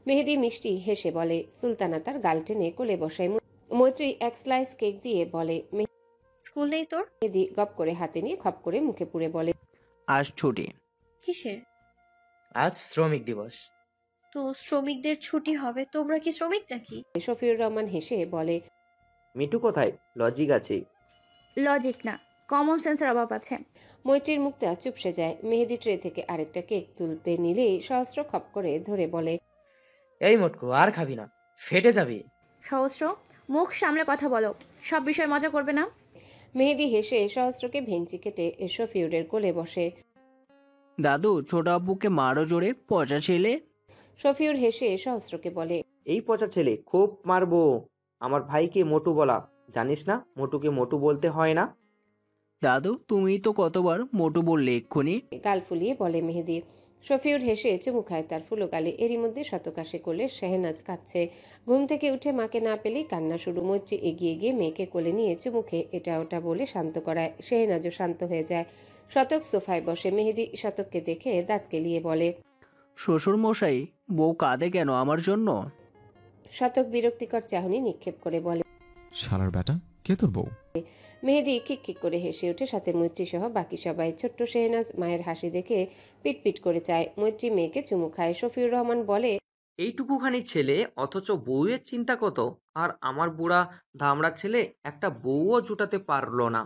মেহেদি মিষ্টি হেসে বলে। সুলতানা তার গাল টেনে কোলে বসায়। মৈত্রী এক স্লাইস কেক দিয়ে বলে, স্কুল নেই তোর? মেহেদি গপ করে হাতে নিয়ে খপ করে মুখে পুরে বলে, আজ ছুটি। কিসের? আজ শ্রমিক দিবস। তো শ্রমিকদের ছুটি হবে, তোমরা কি শ্রমিক নাকি? শফিউর রহমান হেসে বলে, মিঠু কোথায়? লজিক আছে। লজিক না, কমন সেন্সের অভাব আছে। মৈত্রীর মুখটা চুপসে যায়। মেহেদি ট্রে থেকে আরেকটা কেক তুলতে নিলেই সহস্র খপ করে ধরে বলে, এই মোটকু, আর খাবি না, ফেটে যাবি। সহস্র, মুখ সামলে কথা বলো, সব বিষয়ে মজা করবে না। মেহেদি হেসে সহস্রকে ভেঞ্চি কেটে শফিউরের কোলে বসে। দাদু, ছোট আব্বুকে মারো জোরে, পচা ছেলে। শফিউর হেসে সহস্রকে বলে, এই পচা ছেলে, খুব মারবো। আমার ভাইকে মোটু বলা, জানিস না মোটুকে মোটু বলতে হয় না। দাদু, তুমি তো কতবার মোটু বললে এক্ষুনি। গাল ফুলিয়ে বলে মেহেদি। শফিউর হেসে চুমু খায় তার ফুলো গালে। এরই মধ্যে শতকাশে কোলে শেহনাজ কাঁদছে। ঘুম থেকে উঠে মাকে না পেলেই কান্না শুরু। মৈত্রী এগিয়ে গিয়ে মেয়েকে কোলে নিয়ে চুমু খেয়ে এটা ওটা বলে শান্ত করায়। শেহনাজও শান্ত হয়ে যায়। শতক সোফায় বসে। মেহেদি শতককে দেখে দাঁত কেলিয়ে বলে, শ্বশুর মশাই, বউ কাঁদে কেন আমার জন্য? শতক বিরক্তিকর চাহনি নিক্ষেপ করে বলে, শালার বেটা, কে তোর বউ? মেহেদি খিক করে হেসে ওঠে, সাথে মৈত্রী সহ বাকি সবাই। ছোট্ট শেহনাজ মায়ের হাসি দেখে পিটপিট করে চায়। মৈত্রী মেয়েকে চুমু খায়। শফিউর রহমান বলে, এইটুকুখানি ছেলে, অথচ বউয়ের চিন্তা কত। আর আমার বুড়া ধামড়া ছেলে একটা বউও জুটাতে পারলো না।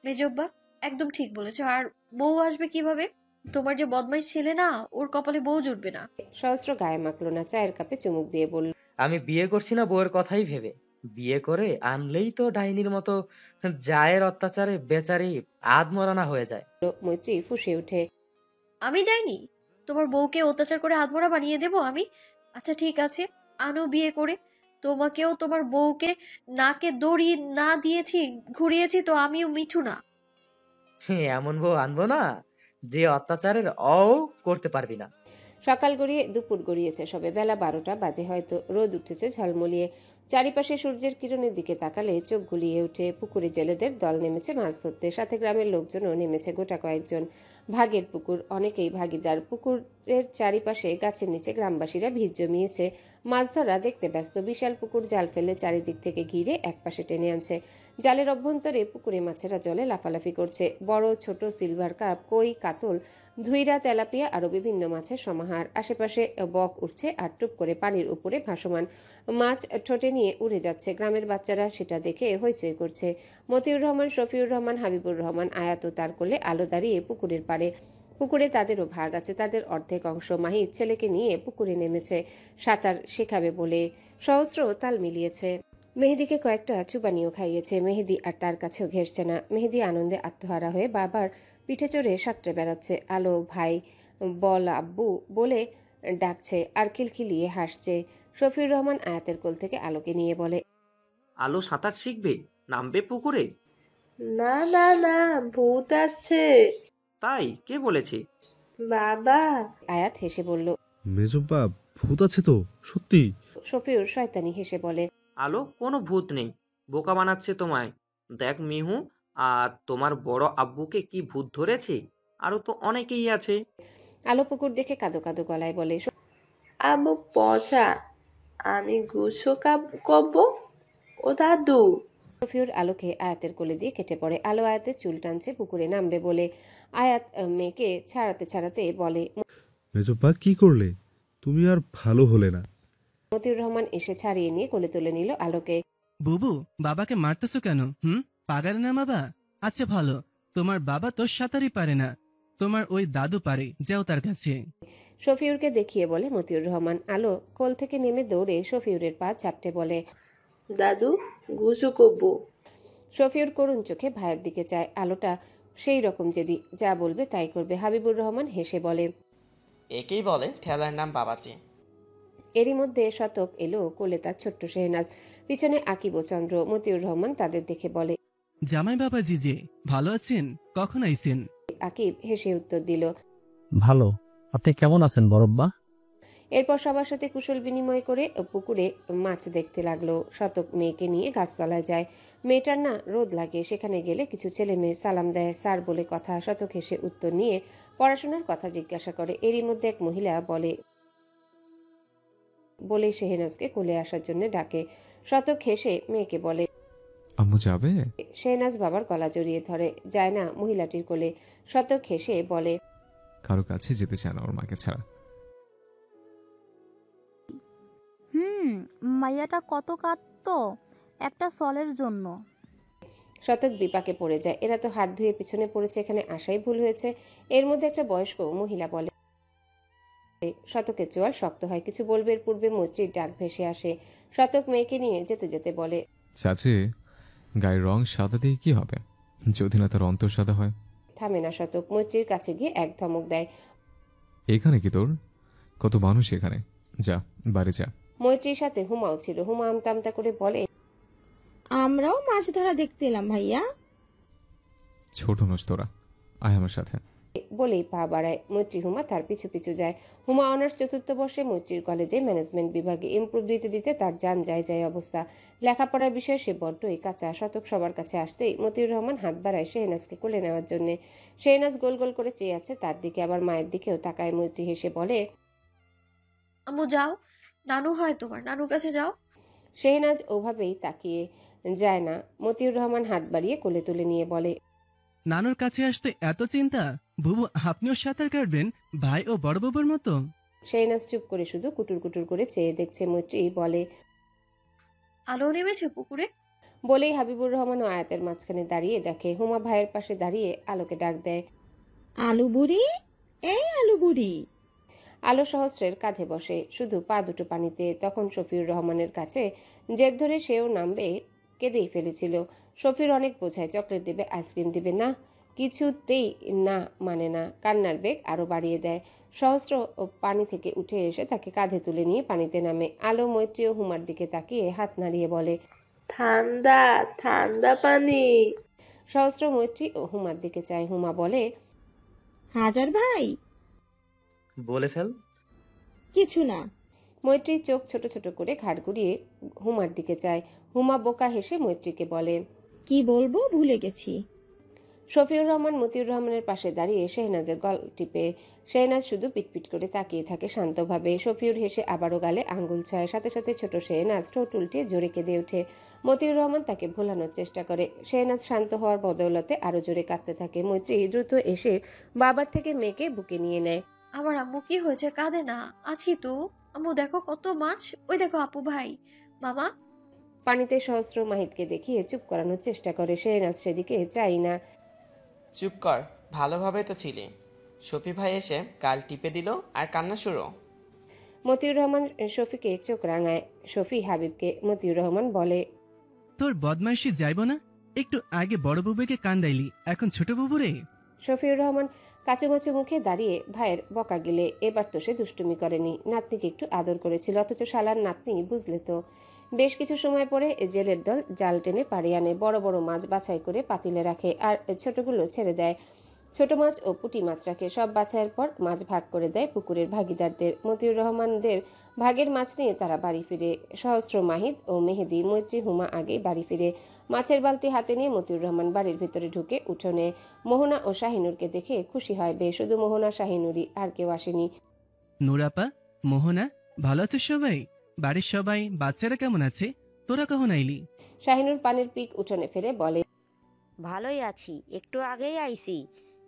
মেজব্বা একদম ঠিক বলেছো। আর বউ আসবে কিভাবে? তোমার যে বদমাইশ ছেলে না, ওর কপালে বউ জুটবে না। সহস্র গায়ে মাখলো না, চায়ের কাপে চুমুক দিয়ে বলল, আমি বিয়ে করছি না বউয়ের কথাই ভেবে। বিয়ে করে আনলেই তো ডাইনির মতো জায়ের অত্যাচারে বেচারি আধমরা হয়ে যায়। মৈত্রী ফুঁসে ওঠে, আমি ডাইনি? তোমার বউকে অত্যাচার করে আধমরা বানিয়ে দেব আমি? আচ্ছা ঠিক আছে, আনো বিয়ে করে। তোমাকেও তোমার বউকে নাকে দড়ি না দিয়েছি, ঘুরিয়েছি তো আমিও মিঠু না। এমন বউ আনবো না যে অত্যাচারের করতে পারবি না। সকাল গড়িয়ে দুপুর গড়িয়েছে সবে। বেলা 12টা বাজে হয়তো। রোদ উঠেছে ঝলমলিয়ে। চারিপাশে সূর্যের কিরণের দিকে তাকালে চোখ গুলিয়ে ওঠে। পুকুরে জেলেদের দল নেমেছে মাছ ধরতে। সাথে গ্রামের লোকজনও নেমেছে গোটা কয়েকজন। ভাগের পুকুর, অনেকেই ভাগিদার। পুকুরের চারিপাশে গাছের নিচে গ্রামবাসীরা ভিড় জমিয়েছে। মাছ ধরা দেখতে ব্যস্ত। বিশাল পুকুর জাল ফেলে চারিদিক থেকে ঘিরে একপাশে টেনে আনছে। জালের অভ্যন্তরে পুকুরে মাছেরা জলে লাফালাফি করছে। বড় ছোট সিলভার কাপ, কই, কাতল, ধুইরা, তেলাপিয়া আরো বিভিন্ন মাছের সমাহার। আশেপাশে বক উঠছে আর টুপ করে পানির উপরে ভাসমান মাছ ঠোঁটে নিয়ে উড়ে যাচ্ছে। গ্রামের বাচ্চারা সেটা দেখে হইচই করছে। মতিউর রহমান, শফিউর রহমান, হাবিবুর রহমান, আয়াত তার কোলে আলো দাঁড়িয়ে পুকুরের পাড়ে। পুকুরে তাদেরও ভাগ আছে। তাদের অর্ধেক অংশ মাহি ছেলেকে নিয়ে পুকুরে নেমেছে সাঁতার শেখাবে বলে। সহস্র তাল মিলিয়েছে। মেহেদিকে কয়েকটা চুবানিও খাইয়েছে। মেহেদি আর তার কাছেও ঘেঁষছে না। মেহেদি আনন্দে আত্মহারা হয়ে বারবার পিঠে চড়ে সাঁতরে বেড়াচ্ছে। আলো ভাই, বল আব্বু বলে ডাকছে আর খিলখিলিয়ে হাসছে। শফিউর রহমান আয়াতের কোল থেকে আলোকে নিয়ে বলে, আলো সাঁতার শিখবে, নামবে পুকুরে? না না না, ভূত আসছে। তাই? কে বলেছে? বাবা। আয়াত হেসে বলল, মেজব্বা, ভূত আছে তো, সত্যি? শফিউর শয়তানি হেসে বলে, আলো, কোনো ভূত নেই, বোকা বানাচ্ছে তোমায়। দেখ মিহু, আর তোমার বড় আব্বুকে কি ভূত ধরেছে? আরো তো অনেকেই আছে। আলো পুকুর দেখে কাদো কাদো গলায় বলে, আম্মু পচা, আমি গুছো কব। ও দাদু। শফিউর আলোকে আয়াতের কোলে দিয়ে কেটে পড়ে। আলো আয়াতের চুল টানছে পুকুরে নামবে বলে। আয়াত মেয়েকে ছাড়াতে ছাড়াতে বলে, মেজব্বা, কি করলে? তুমি আর ভালো হলে না। মতিউর রহমান এসে ছাড়িয়ে নিয়ে কোলে তুলে নিল আলোকে। বুবু, বাবাকে মারতেছো কেন? পাগারে না বাবা? আচ্ছা ভালো, তোমার বাবা তো সাঁতারই পারে না, তোমার ওই দাদু পারে, যাও তার কাছে। শফিউরকে দেখিয়ে বলে মতিউর রহমান। আলো কোল থেকে নেমে দৌড়ে শফিউরের পা ঝাপটে বলে, দাদু, গুছো কব। শফিউর করুণ চোখে ভাইয়ের দিকে চায়। আলোটা সেই রকম জেদি, যা বলবে তাই করবে। হাবিবুর রহমান হেসে বলে, একেই বলে ঠেলার নাম বাবাজি। এরই মধ্যে শতক এলো কোলে তার ছোট্ট শেহনাজ, পিছনে আকিব ও চন্দ্র। মতিউর রহমান তাদের দেখে বলে, জামাই বাবাজি যে ভালো আছেন, কখন আইছেন? আকিব হেসে উত্তর দিল, ভালো। আপনি কেমন আছেন বড়ব্বা? এরপর সবার সাথে কুশল বিনিময় করে পুকুরে মাছ দেখতে লাগলো। শতক মেয়েকে নিয়ে গাছতলায় যায়। মেয়েটার না রোদ লাগে। সেখানে গেলে কিছু ছেলে মেয়ে সালাম দেয়, স্যার বলে কথা। শতক হেসে উত্তর নিয়ে পড়াশোনার কথা জিজ্ঞাসা করে। এরই মধ্যে এক মহিলা বলে শেহনাজকে কোলে আসার জন্য ডাকে। শতক হেসে মেয়েকে বলে, আম্মু যাবে? শেহনাজ বাবার গলা জড়িয়ে ধরে, যায় না মহিলাটির কোলে। শতক হেসে বলে, কারো কাছে যেতে চায় না ওর মাকে ছাড়া। মাইয়াটা কত কাঁদতো একটা সলের জন্য। শতক বিপাকে পড়ে যায়। এরা তো হাত ধুয়ে পিছনে পড়েছে, এখানে আসাই ভুল হয়েছে। এর মধ্যে একটা বয়স্ক মহিলা বলে, শতকের চোয়াল শক্ত হয়। কিছু বলবে এর পূর্বে মৈত্রীর ডাক ভেসে আসে। শতক মেয়েকে নিয়ে যেতে যেতে বলে, চাচি, গায়ের রং সাদা দিয়ে কি হবে যদি না তার অন্তর সাদা হয়? থামে না শতক। মৈত্রীর কাছে গিয়ে এক ধমক দেয়। এখানে কি তোর? কত মানুষ এখানে, যা বাড়ি যা। মৈত্রীর সাথে হুমাও ছিল। হুমা আমতা আমতা করে বলে, আমরাও মাছ ধরা দেখতে এলাম ভাইয়া। ছোট নোস তোরা, আয় আমার সাথে। বলেই পা বাড়ায়। মৈত্রী হুমা তার পিছু পিছু যায়। হুমা অনার্স 4th বর্ষে মৈত্রীর কলেজে ম্যানেজমেন্ট বিভাগে। ইমপ্রুভ দিতে দিতে তার যান যায় অবস্থা। লেখাপড়ার বিষয়ে সে বড্ডই কাঁচা। শতক সবার কাছে আসতেই মতিউর রহমান হাত বাড়ায় শেহনাজকে কোলে নেওয়ার জন্য। শেহনাজ গোল গোল করে চেয়ে আছে তার দিকে, আবার মায়ের দিকেও তাকায়। মৈত্রী হেসে বলে, আম্মু যাও, নানু হয় তোমার, নানুর কাছে যাও। শেহনাজ ওভাবেই তাকিয়ে যায় না। মতিউর রহমান হাত বাড়িয়ে কোলে তুলে নিয়ে বলে, নানুর কাছে আসতে এত চিন্তা? বুবু, আপনিও সাঁতার কাটবেন ভাই ও বড় বাবুর মতো? শেহনাজ চুপ করে শুধু কুটুর কুটুর করে চেয়ে দেখছে। মৈত্রী বলে, আলো নেমেছে পুকুরে। বলেই হাবিবুর রহমান ও আয়াতের মাঝখানে দাঁড়িয়ে দেখে। হুমা ভাইয়ের পাশে দাঁড়িয়ে আলোকে ডাক দেয়, আলু বুড়ি, এই আলু বুড়ি। আলো সহস্রের কাঁধে বসে, শুধু পা দুটো পানিতে। তখন শফিউর রহমানের কাছে জেদ ধরে সেও নামবে, কেঁদেই ফেলেছিল। শফির অনেক বোঝায়, চকলেট দিবে, আইসক্রিম দিবে, না, কিছুতেই না মানে না। কান্নার বেগ আরো বাড়িয়ে দেয়। সহস্র পানি থেকে উঠে এসে তাকে কাঁধে তুলে নিয়ে পানিতে নামে। আলো, মৈত্রী ও হুমার দিকে তাকিয়ে হাত নাড়িয়ে বলে, ঠান্ডা ঠান্ডা পানি। সহস্র মৈত্রী ও হুমার দিকে চায়। হুমা বলে, হাজার ভাই বলে ফেল। কিছু না। মৈত্রী চোখ ছোট ছোট করে ঘাড় ঘুরিয়ে হুমার দিকে চায়। হুমা বোকা হেসে মৈত্রীকে বলে, কি বলবো ভুলে গেছি। শফিউর রহমান মতিউর রহমানের পাশে দাঁড়িয়ে শেহনাজের গল টিপে। শেহনাজ শুধু পিটপিট করে তাকিয়ে থাকে শান্তভাবে। শফিউর হেসে আবারও গালে আঙ্গুল ছয়। সাথে সাথে ছোট শেহনাজ ঠোঁট উল্টিয়ে জোরে কেঁদে ওঠে। মতিউর রহমান তাকে ভোলানোর চেষ্টা করে। শেহনাজ শান্ত হওয়ার বদৌলতে আরো জোরে কাঁদতে থাকে। মৈত্রী দ্রুত এসে বাবার থেকে মেয়েকে বুকে নিয়ে নেয়। আমার আম্মু কি হয়েছে? কাঁদে না, আছি তো। আম্মু দেখো কত মাছ, ওই দেখো আপু ভাই, মামা। পানিতে সহস্র মাহিতকে দেখিয়ে চুপ করানোর চেষ্টা করে। শেহনাজ সেদিকে চাই না। চুপ কর, ভালোভাবে তো ছিলি। শফি ভাই এসে গাল টিপে দিল আর কান্না শুরু। মতিউর রহমান শফিকে চোখ রাঙায়। শফি হাবিবকে। মতিউর রহমান বলে, তোর বদমাইশি যাইব না? একটু আগে বড় বাবুকে কান্দাইলি, এখন ছোট বাবু রে। শফিউর রহমান কাচুমাচু মুখে দাঁড়িয়ে ভাইয়ের বকা গিলে। এবার তো সে দুষ্টুমি করেনি, নাতনিকে একটু আদর করেছিল। অথচ শালার নাতনি বুঝলে তো। বেশ কিছু সময় পরে জেলের দল জাল টেনে পাড়ে আনে। বড় বড় মাছ বাছাই করে পাতিলে রাখে, আর ছোটগুলো ছেড়ে দেয়। ছোট মাছ ও পুঁটি মাছ রাখে। সব বাছাইয়ের পর মাছ ভাগ করে দেয় পুকুরের ভাগিদারদের। মতিউর রহমানদের ভাগের মাছ নিয়ে তারা বাড়ি ফিরে। সহস্র, মাহিদ ও মেহেদি, মৈত্রী, হুমা আগেই বাড়ি ফিরে। মাছের বালতি হাতে নিয়ে মতিউর রহমান বাড়ির ভিতরে ঢুকে উঠোনে। মোহনা ও শাহিনুরকে দেখে খুশি হয় বেশ। শুধু মোহনা, শাহিনুরই, আর কেউ আসেনি। নুরাপা, মোহনা, ভালো আছে সবাই? বাড়ির সবাই, বাচ্চারা কেমন আছে? তোরা কখন আইলি? শাহিনুর পানির পিক উঠোনে ফেলে বলে, ভালোই আছি, একটু আগেই আইছি।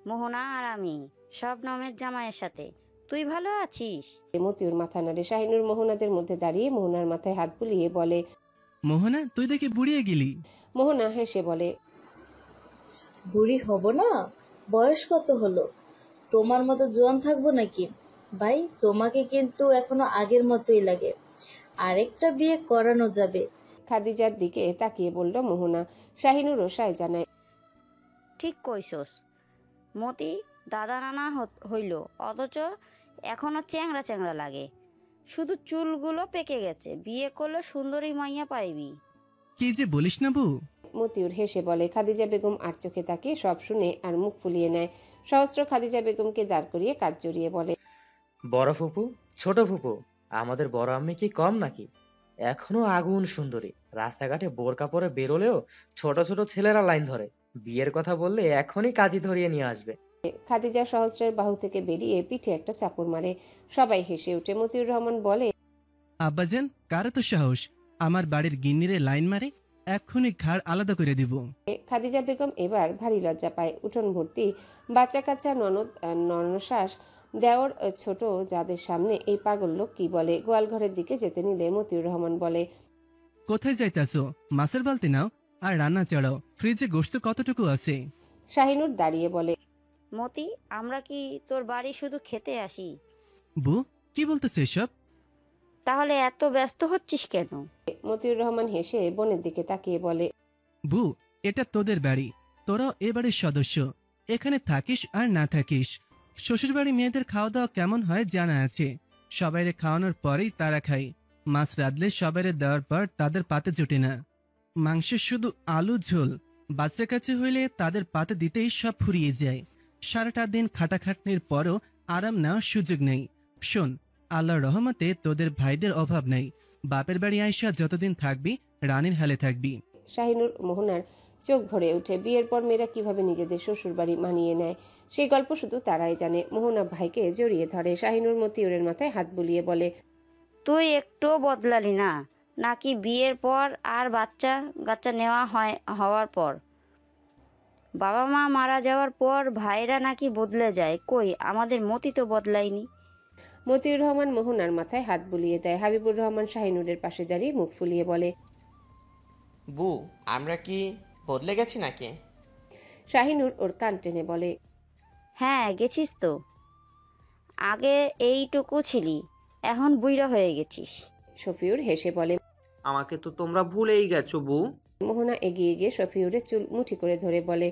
মোহনা আর আমি শবনমের জামাইয়ের সাথে। তুই ভালো আছিস? মতিউর মাথা নাড়ে। শাহিনুর মোহনাদের মধ্যে দাঁড়িয়ে মোহনার মাথায় হাত বুলিয়ে বলে, মোহনা, তুই দেখে বুড়িয়ে গেলি। মোহনা হেসে বলে, বুড়ি হব না? বয়স কত হলো? তোমার মতো জোয়ান থাকবো নাকি? ভাই, তোমাকে কিন্তু এখনো আগের মতোই লাগে। আরেকটা বিয়ে করানো যাবে। খাদিজার দিকে তাকিয়ে বলল মোহনা। শাহিনুর ও সায় জানায়, ঠিক কইছস মতি, দাদা নানা হইল, অথচ এখনো চ্যাংড়া চ্যাংড়া লাগে। শুধু চুলগুলো পেকে গেছে। বিয়ে করলে সুন্দরী মাইয়া পাইবি। কি যে বলিস না বউ। মতিউর হেসে বলে। খাদিজা বেগম আর চোখে তাকিয়ে সব শুনে আর মুখ ফুলিয়ে নেয়। সহস্র খাদিজা বেগমকে দাঁড় করিয়ে কাজ জড়িয়ে বলে, বড় ফুপু, ছোট ফুপু, আমাদের বড় আম্মি কি কম নাকি? এখনো আগুন সুন্দরী। রাস্তাঘাটে বোরকা পরে বেরোলেও ছোট ছোট ছেলেরা লাইন ধরে। বিয়ের কথা বললে এখনই কাজী ধরিয়ে নিয়ে আসবে। খাদিজা সহস্রের বাহু থেকে বেরিয়ে পিঠে একটা চাপড় মারে। সবাই হেসে উঠে। মতিউর রহমান বলে, আব্বাজান, কার তো সাহস আমার বাড়ির গিন্নিরে লাইন মারে? এক্ষুনি ঘাড় আলাদা করে দিব। খাদিজা বেগম এবার ভারী লজ্জা পায়। উঠোন ভর্তি বাচ্চা কাচ্চা, ননদ, ননশ্বাস, দেওর, ছোট যাদের সামনে এই পাগল লোক কি বলে। গোয়াল ঘরের দিকে যেতে নিলে মতিউর রহমান বলে, কোথায় যাইতাছো? মাছের বালতি নাও আর রান্না চড়াও। ফ্রিজে গোশত কতটুকু আছে? শাহিনুর দাঁড়িয়ে বলে, মতি, আমরা কি তোর বাড়ি শুধু খেতে আসি? বু, কি বলতেছে এসব? তাহলে এত ব্যস্ত হচ্ছিস কেন? মতিউর রহমান হেসে বোনের দিকে তাকিয়ে বলে, বু, এটা তোদের বাড়ি, তোরাও এ বাড়ির সদস্য। এখানে থাকিস আর না থাকিস, শ্বশুরবাড়ি মেয়েদের খাওয়া দাওয়া কেমন হয় জানা আছে। সবাইরে খাওয়ানোর পরেই তারা খায়। মাছ রাঁধলে সবাইরে দেওয়ার পর তাদের পাতে জোটে না। মাংসে শুধু আলু ঝোল, বাচ্চা কাছে হইলে তাদের পাতে দিতেই সব ফুরিয়ে যায়। সারাটা দিন খাটাখাটনির পরও আরাম নেওয়ার সুযোগ নেই। শোন, আল্লাহর রহমতে তোদের ভাইদের অভাব নেই। বাপের বাড়ি আইসা যতদিন থাকবি রানীর হালে থাকবি। শাহিনুর মোহনার চোখ ভরে ওঠে। বিয়ের পর মেয়েরা কিভাবে নিজেদের শ্বশুর বাড়ি মানিয়ে নেয় সেই গল্প শুধু তারাই জানে। মোহনা ভাইকে জড়িয়ে ধরে। শাহিনুর মতিউরের মাথায় হাত বুলিয়ে বলে, তুই একটুও বদলালি না নাকি বিয়ের পর আর বাচ্চা নেওয়া হওয়ার পর? বাবা মা মারা যাওয়ার পর ভাইরা নাকি বদলে যায়, কই আমাদের মতি তো বদলায়নি। মতিউর রহমান মোহনার মাথায় হাত বুলিয়ে দেয়। হাবিবুর রহমান শাহিনুরের পাশে দাঁড়িয়ে মুখ ফুলিয়ে বলে, বু, আমরা কি বদলে গেছি নাকি? শাহিনুর ওর কান টেনে বলে, হ্যাঁ গেছিস তো। আগে এইটুকু ছিলি, এখন বুইড়া হয়ে গেছিস। শফিউর হেসে বলে, আমাকে তো তোমরা ভুলেই গেছো বু। মোহনা এগিয়ে গিয়ে শফিউরের চুল মুঠি করে ধরে বলে,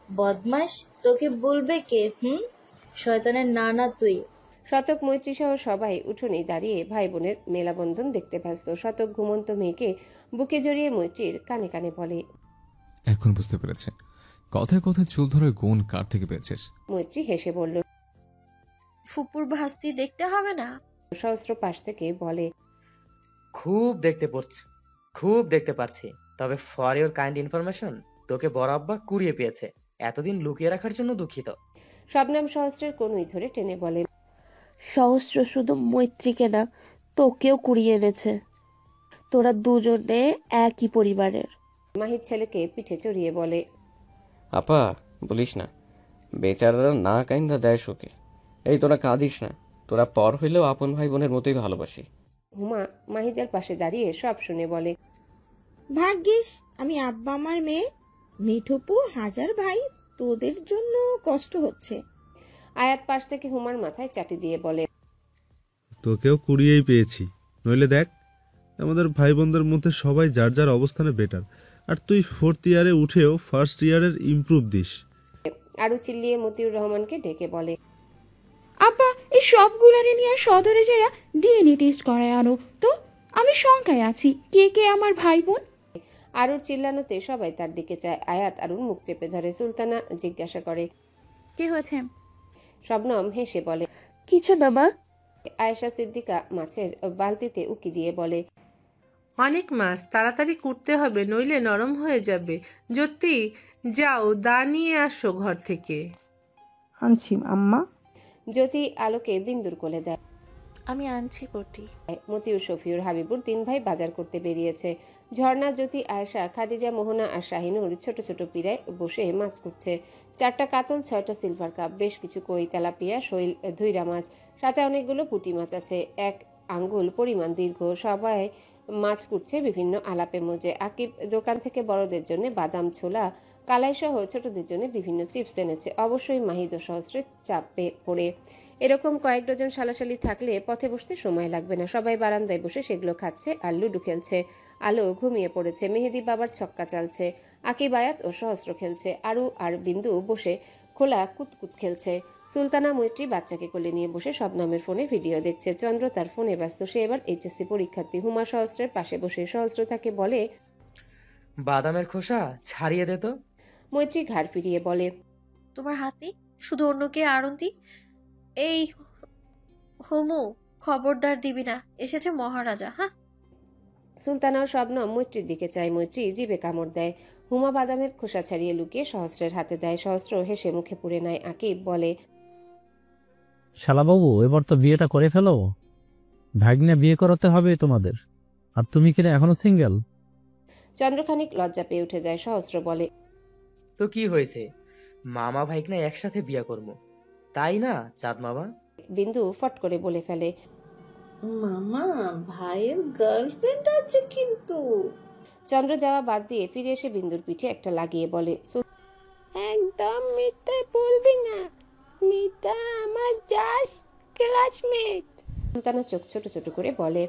বদমাস, তোকে বলবে কে? শয়তানের নানা তুই। শতক, মৈত্রী সহ সবাই উঠোনে দাঁড়িয়ে ভাই বোনের মেলাবন্ধন দেখতে ব্যস্ত। শতক ঘুমন্ত মেয়েকে বুকে জড়িয়ে মৈত্রীর কানে কানে বলে, এখন বুঝতে পেরেছে কথায় কথায় চুল ধরার গুণ কার থেকে পেয়েছিস। মৈত্রী হেসে বলল, ফুপুর ভাস্তি দেখতে হবে না? সহস্র পাশ থেকে বলে, খুব দেখতে পারছি। তবে ফর ইওর কাইন্ড ইনফরমেশন, তোকে বড় আব্বা কুড়িয়ে পেয়েছে। এতদিন লুকিয়ে রাখার জন্য দুঃখিত। শবনম সহস্রের কনুই ধরে টেনে বলে, সহস্র শুধু মৈত্রীকে না, তোকেও কুড়িয়ে এনেছে। তোরা দুজনে একই পরিবারের। মাহির ছেলেকে পিঠে চড়িয়ে বলে, আপা বলিস না, বেচারারা না কাইন্দা দেয় শোকে। এই তোরা কাঁদিস না, তোরা পর হইলেও আপন ভাই বোনের মতোই ভালোবাসি। হুমা মাহিদের পাশে দাঁড়িয়ে সব শুনে বলে, ভাগ্যিস আমি আব্বা আমার মেয়ে। মিঠুপু হাজার ভাই, তোদের জন্য কষ্ট হচ্ছে। আয়াত পাশ থেকে হুমার মাথায় চাটি দিয়ে বলে, তোকেও কুড়িয়েই পেয়েছি। নইলে দেখ, আমাদের ভাই বোনদের মধ্যে সবাই যার যার অবস্থানে বেটার, আর তুই 4th ইয়ারে উঠেও ফার্স্ট ইয়ারের ইমপ্রুভ দিস। আরো চিল্লিয়ে মতিউর রহমানকে ডেকে বলে, আপা এই সবগুলারে নিয়ে সদরে যাইয়া ডিএনএ টেস্ট করায় আনো তো। আমি শঙ্কায় আছি কে কে আমার ভাই বোন। আরুর চিল্লানোতে সবাই তার দিকে চায়। আয়াত আরুর মুখ চেপে ধরে। সুলতানা জিজ্ঞাসা করে, কি হয়েছে? শবনম হেসে বলে, কিছু না মা। আয়েশা সিদ্দিকা মাছের বালতিতে উকি দিয়ে বলে, অনেক মাছ, তাড়াতাড়ি কুটতে হবে নইলে নরম হয়ে যাবে। জ্যোতি, যাও দা নিয়ে আসো ঘর থেকে। আনছি আম্মা। জ্যোতি আলোকে বিন্দুর কোলে দেয়। আমি আনছি বটি। মতিউর, শফিউর, হাবিবুর 3 ভাই বাজার করতে বেরিয়েছে। ঝর্ণা, জ্যোতি, আয়েশা, খাদিজা, মোহনা আর শাহিনুর ছোট ছোট পিড়ায় বসে মাছ কুটছে। 4টা কাতল, 6টা সিলভার কাপ, বেশ কিছু কই, তেলাপিয়া, শৈল, ধুইরা মাছ, সাথে অনেকগুলো পুঁটি মাছ আছে। 1 আঙ্গুল পরিমাণ দীর্ঘ। সবাই মাছ কুটছে বিভিন্ন আলাপে মজে। আকিব দোকান থেকে বড়দের জন্য বাদাম, ছোলা, কালাই সহ ছোটদের জন্য বিভিন্ন চিপস এনেছে। অবশ্যই মাহিদ ও সহস্রের চাপে পড়ে। এরকম কয়েক ডজন সালাশালি থাকলে পথে বসতে সময় লাগবে না। সবাই বারান্দায় বসে সেগুলো খাচ্ছে আর লুডু খেলছে। আলো ঘুমিয়ে পড়েছে। মেহেদি বাবার ছক্কা চালছে। আকিব, আয়াত ও সহস্র খেলছে। আরু আর বিন্দু বসে খোলা কুতকুত খেলছে। সুলতানা মৈত্রী বাচ্চাকে কোলে নিয়ে বসে শবনমের ফোনে ভিডিও দেখছে। চন্দ্র তার ফোনে ব্যস্ত। সে এবার এইচএসসি পরীক্ষার্থী। হুমা সহস্রের পাশে বসে। সহস্র তাকে বলে, বাদামের খোসা ছাড়িয়ে দে তো। মৈত্রী ঘাড় ফিরিয়ে বলে, তোমার হাতি শুধু অন্যকে আড়ন্তি। এই হোমু, খবরদার দিবি না, এসেছে মহারাজা। হ্যাঁ। সুলতানা ও শবনম মৈত্রীর দিকে চায়। মৈত্রী জিভে কামড় দেয়। হুমা বাদামের খোসা ছাড়িয়ে লুকিয়ে সহস্রের হাতে দেয়। সহস্র হেসে মুখে পুড়ে নেয়। আকিব বলে, শালাবাবু, এবার তো বিয়েটা করে ফেলো। ভাগ্নে বিয়ে করাতে হবে তোমাদের, আর তুমি কিনা এখনো সিঙ্গেল। চন্দ্রখানিক লজ্জা পেয়ে উঠে যায়। সহস্র বলে, তো কি হয়েছে, মামা ভাইকনা একসাথে বিয়ে করবো, তাই না চাঁদ মামা? বিন্দু ফট করে বলে ফেলে, মামা ভাইয়ের গার্লফ্রেন্ড আছে কিন্তু। চন্দ্র যাওয়া বাদ দিয়ে ফিরে এসে বিন্দুর পিঠে একটা লাগিয়ে বলে, একদম মিথ্যে বলবি না, মিতা আমার জাস্ট ক্লাসমেট। সুলতানা চোখ ছোট ছোট করে বলে,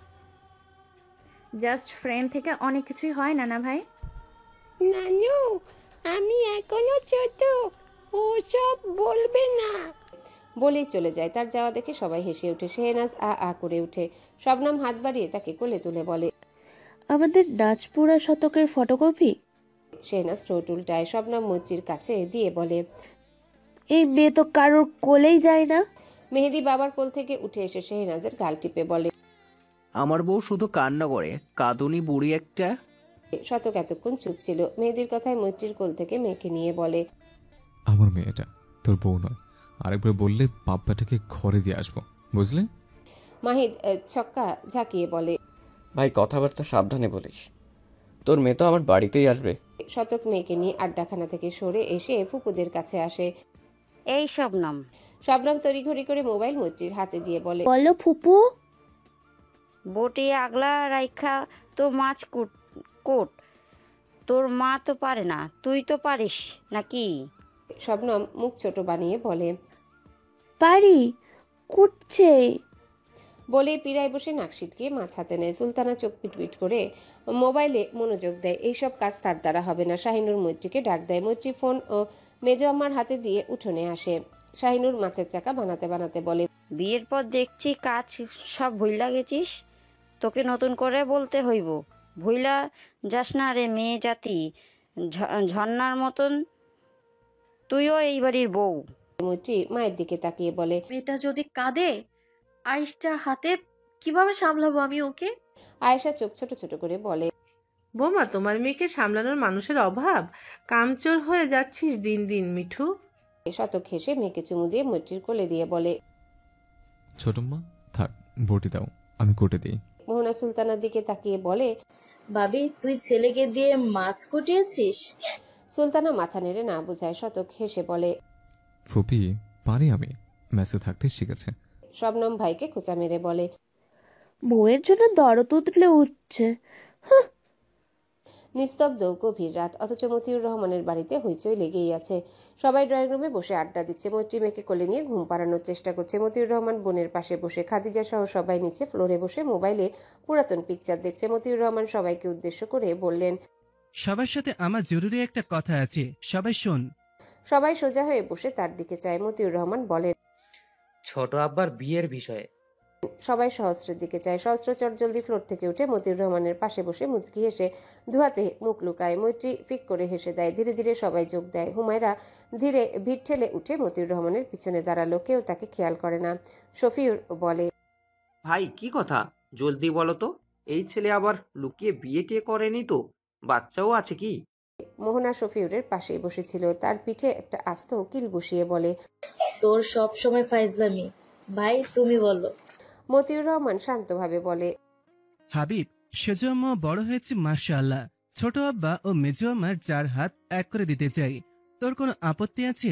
জাস্ট ফ্রেন্ড থেকে অনেক কিছুই হয় না ভাই। নানু, আমি এখনো ছোট, ওসব বলবে না। বলেই চলে যায়। তার যাওয়া দেখে সবাই হেসে ওঠে। শেহনাজ আ আ করে ওঠে। শবনম হাত বাড়িয়ে তাকে কোলে তুলে বলে, আমাদের নাচপুরা শতকের ফটোকপি। শেহনাজ ঠোঁট উল্টায়। শবনম মৈত্রীর কাছে দিয়ে বলে, এই মেয়ে তো কারোর কোলেই যায় না। মেহেদি বাবার কোল থেকে উঠে এসে শেহনাজের গাল টিপে বলে, আমার বউ শুধু কান্না করে, কাঁদুনি বুড়ি একটা। শতক এতক্ষণ চুপ ছিল। মেহেদির কথায় মৈত্রীর কোল থেকে মেয়েকে নিয়ে বলে, আমার মেয়েটা তোর বউ নয়, আরেকবার বললে বাপ্পাটাকে ঘরে দিয়ে আসবো, বুঝলে? মাহিদ ছক্কা ঝাঁকিয়ে বলে, ভাই কথাবার্তা সাবধানে বলিস, তোর মেয়ে তো আমার বাড়িতেই আসবে। শতক মেয়েকে নিয়ে আড্ডাখানা থেকে সরে এসে ফুপুদের কাছে আসে। এই শবনম। শবনম তড়িঘড়ি করে মোবাইল মৈত্রীর হাতে দিয়ে বলে, বলো ফুপু। বটি আগলা রাইখা তো মাছ কোট, তোর মা তো পারে না, তুই তো পারিস নাকি? শবনম মুখ ছোট বানিয়ে বলে, পারি, কুটছে। বলে পীড়ায় বসে নাক সিটকে মাছ হাতে নেয়। সুলতানা চোখ পিটপিট করে মোবাইলে মনোযোগ দেয়। এইসব কাজ তার দ্বারা হবে না। শাহিনুর মৈত্রীকে ডাক দেয়। মৈত্রী ফোন ও মেজো আম্মার হাতে দিয়ে উঠোনে আসে। শাহিনুর মাছের চাকা বানাতে বানাতে বলে, বিয়ের পর দেখছি কাজ সব ভুইলা গেছিস, তোকে নতুন করে বলতে হইব। ভুইলা যাস না রে মেয়ে জাতি, ঝর্ণার মতন তুইও এই বাড়ির বউ। মৈত্রী মায়ের দিকে তাকিয়ে বলে, মেয়েটা যদি কাঁদে আইসটা হাতে কিভাবে সামলাবো আমি ওকে? আয়েশা চোখ ছোট ছোট করে বলে, বৌমা, তোমার মেয়েকে সামলানোর মানুষের অভাব, কামচোর হয়ে যাচ্ছিস দিন দিন মিঠু। শতক হেসে মেয়েকে চুমু দিয়ে মৈত্রীর কোলে দিয়ে বলে, ছোটম্মা থাক, বটি দাও, আমি কোটে দিই। মোহনা সুলতানার দিকে তাকিয়ে বলে, ভাবি, তুই ছেলেকে দিয়ে মাছ কুটিয়েছিস? সুলতানা মাথা নেড়ে না বোঝায়। শতক হেসে বলে, ফুপি পারি, আমি মেসে থাকতে শিখেছে। শবনম ভাইকে খোঁচা মেরে বলে, বউয়ের জন্য দরদ উতলে উঠছে। নিস্তব্ধ গভীর রাত, অথচ মতিউর রহমানের বাড়িতে হইচই লেগেই আছে। সবাই ড্রয়িং রুমে বসে আড্ডা দিচ্ছে। মৈত্রী মেয়েকে কোলে নিয়ে ঘুম পাড়ানোর চেষ্টা করছে। মতিউর রহমান বোনের পাশে বসে, খাদিজা সহ সবাই নিচে ফ্লোরে বসে মোবাইলে পুরাতন পিকচার দেখছে। মতিউর রহমান সবাইকে উদ্দেশ্য করে বললেন, সবার সাথে আমার জরুরি একটা কথা আছে, সবাই শোন। সবাই সোজা হয়ে বসে তার দিকে চায়। মতিউর রহমান বলেন, ছোট আব্বার বিয়ের বিষয়ে। সবাই সহস্রের দিকে চায়। সহস্র চটজলদি ফ্লোর থেকে উঠে মতিউর রহমানের পাশে বসে মুচকি হেসে দুহাতে মুখ লুকায়। মৈত্রী ফিক করে হেসে দেয়। ধীরে ধীরে সবাই যোগ দেয়। হুমায়রা ধীরে ভিড় ঠেলে উঠে মতিউর রহমানের পিছনে দাঁড়ালো। কেউ তাকে খেয়াল করে না। শফিউর বলে, ভাই কি কথা, জলদি বলো তো, এই ছেলে আবার লুকিয়ে বিয়ে টিয়ে করেনি তো? বাচ্চাও আছে কি? মোহনা শফিউরের পাশেই বসেছিল। তার পিঠে একটা আস্ত কিল বসিয়ে বলে, তোর সব সময় ফাইজলামি। ভাই তুমি বলো। মতিউর রহমান শান্তভাবে বলে, হাবিব, সেজো আম্মা বড় হয়েছে মাশাআল্লাহ। ছোট আব্বা ও মেজো আম্মার 4 হাত এক করে দিতে চাই, তোর কোনো আপত্তি আছে?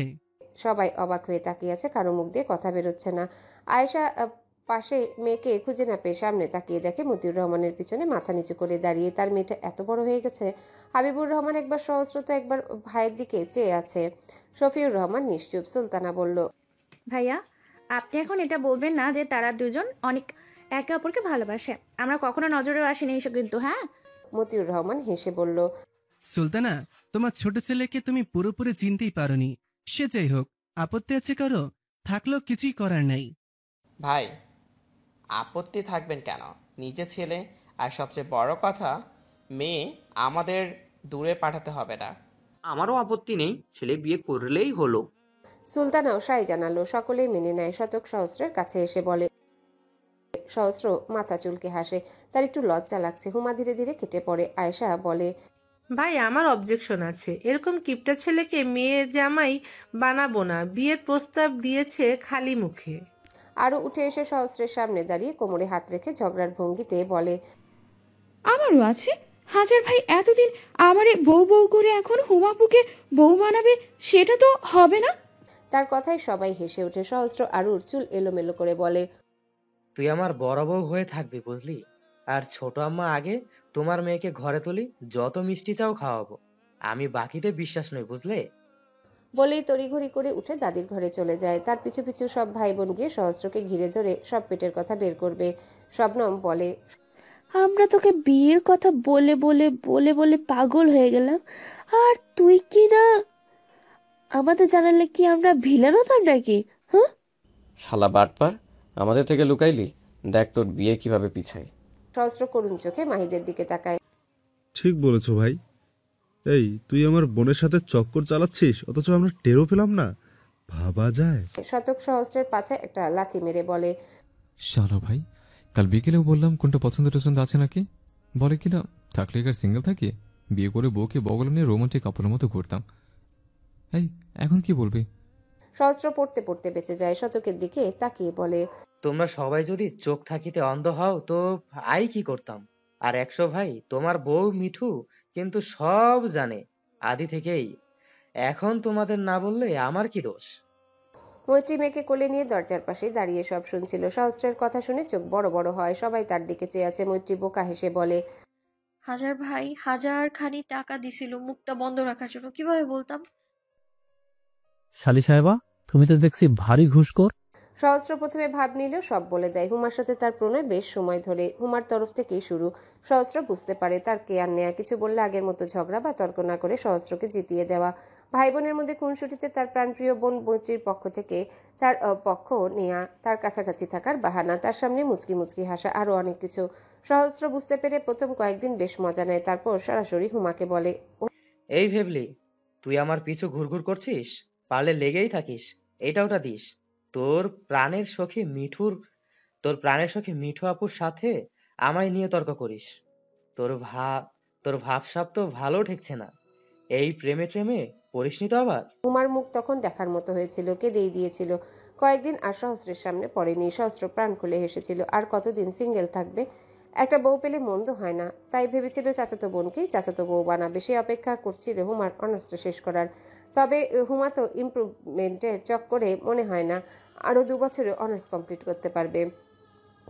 সবাই অবাক হয়ে তাকিয়ে আছে। কারো মুখ দিয়ে কথা বেরোচ্ছে না। আয়েশা পাশে মেয়েকে খুঁজে না পেয়ে সামনে তাকিয়ে দেখে মতিউর রহমানের পিছনে মাথা নিচু করে দাঁড়িয়ে। তার মেয়েটা এত বড় হয়ে গেছে। হাবিবুর রহমান একবার সহস্রত একবার ভাইয়ের দিকে চেয়ে আছে। শফিউর রহমান নিশ্চুপ। সুলতানা বলল, ভাইয়া, আপনি এখন এটা বলবেন না যে তারা দুজন অনেক একে অপরকে ভালোবাসে। আমরা কখনো নজরেও আসেনি এইসব কিন্তু। হ্যাঁ, মতিউর রহমান হেসে বলল, সুলতানা, তোমার ছোট ছেলেকে তুমি পুরোপুরি চিনতেই পারোনি। সে যাই হোক, আপত্তি আছে কারো? থাকলেও কিছুই করার নাই। ভাই, আপত্তি থাকবেন কেন? নিজে ছেলে, আর সবচেয়ে বড় কথা মেয়ে আমাদের দূরে পাঠাতে হবে না। আমারও আপত্তি নেই, ছেলে বিয়ে করলেই হলো। সুলতানাও সাই জানালো। সকলেই মেনে নেয়। শতক সহস্রের কাছে এসে বলে, সহস্র মাথা চুলকে হাসে। তার একটু লজ্জা লাগছে। হুমা ধীরে ধীরে কেটে পড়ে। আয়েশা বলে, ভাই, আমার অবজেকশন আছে। এরকম কিপটা ছেলেকে মেয়ের জামাই বানাবো না। বিয়ের প্রস্তাব দিয়েছে খালি মুখে। আরো উঠে এসে সহস্রের সামনে দাঁড়িয়ে কোমরে হাত রেখে ঝগড়ার ভঙ্গিতে বলে, আমারও আছে। হাজার ভাই এতদিন আমারে বউ বউ করে এখন হুমাপুকে বউ বানাবে, সেটা তো হবে না। তার কথায় সবাই হেসে ওঠে। সহস্র আরুর চুল এলোমেলো করে বলে, তুই আমার বড় বউ হয়ে থাকবি, বুঝলি? আর ছোট আম্মা আগে তোমার মেয়েকে ঘরে তুলি, যত মিষ্টি চাও খাওয়াবো। আমি বাকিতে বিশ্বাস নই, বুঝলে? বলেই তড়িঘড়ি করে উঠে দাদির ঘরে চলে যায়। তার পিছু পিছু সব ভাই বোন গিয়ে সহস্রকে ঘিরে ধরে সব পেটের কথা বের করবে। শবনম বলে, আমরা তোকে বিয়ের কথা বলে বলে বলে বলে পাগল হয়ে গেলাম, আর তুই কি না আমাদের জানালে কি আমরা ভিলেন হতাম নাকি? হ্যাঁ, শালা বাটপার, আমাদের থেকে লুকাইলি, দেখ তোর বিয়ে কিভাবে পিছায়। সহস্র করুণ চোখে মাহিদের দিকে তাকায়। ঠিক বলেছো ভাই। এই তুই আমার বোনের সাথে চক্কর চালাচ্ছিস, অথচ আমরা টেরও পেলাম না, ভাবা যায়? শতক সহস্রের পাছে একটা লাথি মেরে বলে, শালা ভাই, কাল বিকেলেও বললাম কোনটা পছন্দ টছন্দ আছে নাকি, বলে কিনা থাকলে আর সিঙ্গেল থাকি, বিয়ে করে বউকে বগলে নিয়ে রোমান্টিক কাপড়ের মতো ঘুরতাম। এই এখন কি বলবি? সহস্র পড়তে পড়তে বেঁচে যায়। শতকের দিকে তাকিয়ে বলে, তোমরা সবাই যদি চোখ থাকিতে অন্ধ হও তো আই কি করতাম? আর 100 ভাই, তোমার বউ মিঠু কিন্তু সব জানে আদি থেকেই। এখন তোমাদের না বললে আমার কি দোষ? মৈত্রী মেয়েকে কোলে নিয়ে দরজার পাশে দাঁড়িয়ে সব শুনছিল। সহস্রের কথা শুনে চোখ বড় বড় হয়। সবাই তার দিকে চেয়ে আছে। মৈত্রী বোকা হেসে বলে, হাজার ভাই হাজার খানি টাকা দিছিল মুখটা বন্ধ রাখার জন্য, কিভাবে বলতাম? শালি সাহেবা, তুমি তো দেখছি ভারী ঘুষখোর। সহস্র প্রথমে ভাব নিল সব বলে দেয়। হুমার সাথে তার প্রণয় বেশ সময় ধরে, হুমার তরফ থেকেই শুরু। সহস্র বুঝতে পারে তার কেয়ার নেয়া, কিছু বললে আগের মতো ঝগড়া বা তর্ক না করে সহস্রকে জিতিয়ে দেওয়া। ভাই বোনের মধ্যে খুনসুটিতে তার প্রাণপ্রিয় বোন মৈত্রীর পক্ষ থেকে তার পক্ষ নেয়া, তার কাছাকাছি থাকার বাহানা, তার সামনে মুচকি মুচকি হাসা, আরো অনেক কিছু। সহস্র বুঝতে পেরে প্রথম কয়েকদিন বেশ মজা নেয়। তারপর সরাসরি হুমাকে বলে, এই ভেবলি তুই আমার পিছু ঘুরঘুর করছিস? পারলে লেগেই থাকিস, এটা ওটা দিস। তোর প্রাণের সখী মিঠু আপুর সাথে আমায় নিয়ে তর্ক করিস। তোর ভাবসাব তো ভালো ঠেকছে না। এই প্রেমে ট্রেমে পড়িসনি তো আবার? হুমার মুখ তখন দেখার মতো হয়েছিল, কেঁদেই দিয়েছিল। কয়েকদিন আর সহস্রের সামনে পড়েনি। সহস্র প্রাণ খুলে হেসেছিল। আর কতদিন সিঙ্গেল থাকবে? একটা বউ পেলে মন্দ হয় না, তাই ভেবেছিল চাচাতো বোনকেই চাচাতো বউ বানাবে। সে অপেক্ষা করছিল হুমার অনার্সটা শেষ করার। তবে হুমা তো ইমপ্রুভমেন্টের চক্করে মনে হয় না আরো 2 বছরে অনার্স কমপ্লিট করতে পারবে।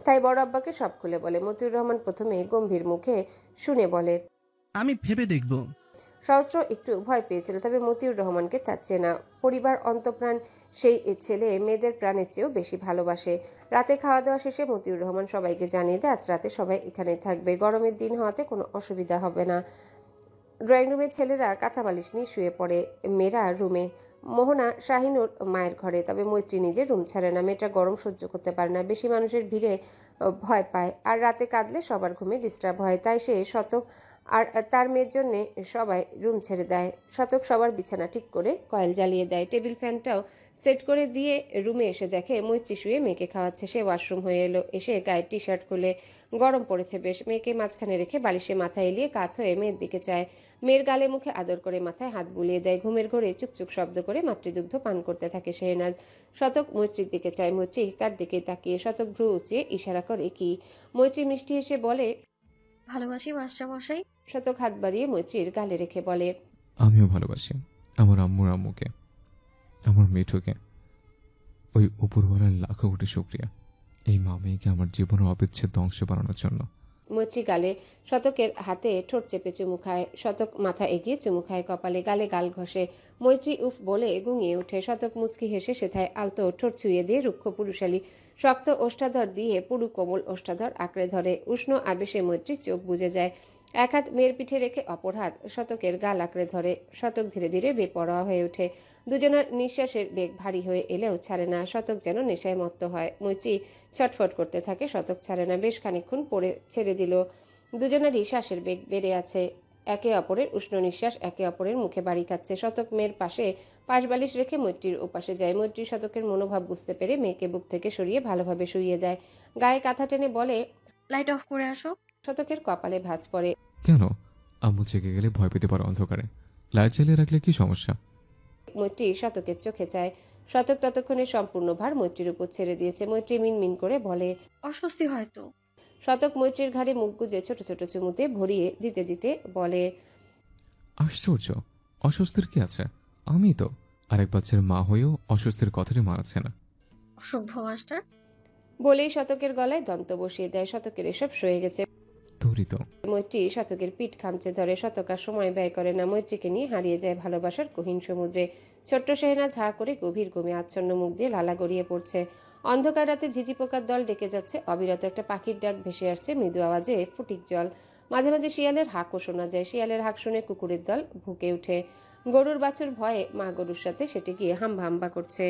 তাই বড় আব্বাকে সব খুলে বলে। মতিউর রহমান প্রথমে গম্ভীর মুখে শুনে বলে, আমি ভেবে দেখব। সহস্র একটু ভয় পেয়েছিল, তবে মতিউর রহমানকে তার চেনা। পরিবার অন্তঃপ্রাণ সেই ছেলে মেয়েদের প্রাণের চেয়েও বেশি ভালোবাসে। রাতে খাওয়া দাওয়া শেষে মতিউর রহমান সবাইকে জানিয়ে দেয় আজ রাতে সবাই এখানে থাকবে, গরমের দিন হওয়াতে কোনো অসুবিধা হবে না। ড্রয়িং রুমের ছেলেরা কাঁথা বালিশ নিয়ে শুয়ে পড়ে, মেয়েরা রুমে। মোহনা শাহিনুর মায়ের ঘরে, তবে মৈত্রী নিজের রুম ছাড়ে না। মেয়েটা গরম সহ্য করতে পারে না, বেশি মানুষের ভিড়ে ভয় পায়, আর রাতে কাঁদলে সবার ঘুমে ডিস্টার্ব হয়। তাই সে শতক আর তার মেয়ের জন্য সবাই রুম ছেড়ে দেয়। শতক সবার বিছানা ঠিক করে কয়েল জ্বালিয়ে দেয়। টেবিল ফ্যানটাও সেট করে দিয়ে রুমে এসে দেখে মৈত্রী শুয়ে মেয়েকে খাওয়াচ্ছে। সে ওয়াশরুম হয়ে এলো, এসে গায়ে টি শার্ট খুলে, গরম পড়েছে বেশ। মেয়েকে মাঝখানে রেখে বালিশে মাথা এলিয়ে কাত হয়ে মেয়ের দিকে চায়। মেয়ের গালে মুখে আদর করে মাথায় হাত বুলিয়ে দেয়। ঘুমের ঘোরে চুকচুক শব্দ করে মাতৃদুগ্ধ পান করতে থাকে শেহনাজ। শতক মৈত্রীর দিকে চায়, মৈত্রী তার দিকে তাকিয়ে। শতক ভ্রু উঁচিয়ে ইশারা করে কি। মৈত্রী মিষ্টি এসে বলে, ভালোবাসি মাস্টারমশাই। শতক হাত বাড়িয়ে মৈত্রীর গালে রেখে বলে, আমিও ভালোবাসি আমার আম্মুর আম্মুকে, আমার মিঠুকে। ওই উপরওয়ালার লাখো কোটি শুকরিয়া এই মা মেয়েকে আমার জীবনের অবিচ্ছেদ্য অংশ বানানোর জন্য। মৈত্রী গালে শতকের হাতে ঠোঁট চেপে চুমু খায়। শতক মাথা এগিয়ে চুমু খায় কপালে, গালে গাল ঘষে। মৈত্রী উফ বলে গুঙিয়ে ওঠে। শতক মুচকি হেসে সেথায় আলতো ঠোঁট ছুঁয়ে দিয়ে রুক্ষ পুরুষালী শক্ত ওষ্ঠাধর দিয়ে পুরু কোমল ওষ্ঠাধর আঁকড়ে ধরে। উষ্ণ আবেশে মৈত্রী চোখ বুজে যায়। এক হাত মেয়ের পিঠে রেখে অপর হাত শতকের গাল আঁকড়ে ধরে। শতক ধীরে ধীরে বেপরোয়া হয়ে ওঠে। দুজনের নিঃশ্বাসের বেগ ভারী হয়ে এলেও ছাড়ে না। শতক যেন নেশায় মত্ত হয়। মৈত্রী ছটফট করতে থাকে, শতক ছাড়ে না। বেশ খানিকক্ষণ পরে ছেড়ে দিল। দুজনেরই শ্বাসের বেগ বেড়ে আছে। একে অপরের উষ্ণ নিঃশ্বাস একে অপরের মুখে বাড়ি খাচ্ছে। শতক মেয়ের পাশে পাশবালিশ রেখে মৈত্রীর ওপাশে যায়। মৈত্রী শতকের মনোভাব বুঝতে পেরে মেয়েকে বুক থেকে সরিয়ে ভালোভাবে শুইয়ে দেয়। গায়ে কাঁথা টেনে বলে, লাইট অফ করে আসো। শতকের কপালে ভাঁজ পড়ে। কেন? আম্মু জেগে গেলে ভয় পেতে পারো অন্ধকারে, লাইট জ্বালিয়ে রাখলে কি সমস্যা? মৈত্রী শতকের চোখে চায়। শতক ততক্ষণে সম্পূর্ণ ভার মৈত্রীর উপর ছেড়ে দিয়েছে। মৈত্রী মিনমিন করে বলে, অস্বস্তি হয়তো। শতক মৈত্রীর ঘাড়ে মুখ গুজে ছোট ছোট চুমুতে ভরিয়ে দিতে দিতে বলে, আশ্চর্য, অস্বস্তির কি আছে? আমি তো আরেক বাচ্চার মা হয়েও অস্বস্তির কথাটি মানাচ্ছে না। অসভ্য মাস্টার। বলেই শতকের গলায় দন্ত বসিয়ে দেয়। শতকের এসব সয়ে গেছে। তো ধরি তো। মৈত্রী শতকের পিঠ খামচে ধরে, শতকার সময় ব্যয় করে না। মৈত্রীকে নিয়ে হারিয়ে যায় ভালোবাসার গহীন সমুদ্রে। ছোট্ট শেহনা ঝা করে গভীর ঘুমে আচ্ছন্ন মুখ দিয়ে লালা গড়িয়ে পড়ছে। অন্ধকার রাতে ঝিঝি পোকার দল ডেকে যাচ্ছে অবিরত। একটা পাখির ডাক ভেসে আসছে মৃদু আওয়াজে ফুটিক জল। মাঝে মাঝে শিয়ালের হাঁকও শোনা যায়। শিয়ালের হাঁক শুনে কুকুরের দল ভুকে ওঠে। গরুর বাছুর ভয়ে মা গরুর সাথে সেটি গিয়ে হাম্বা হাম্বা করছে।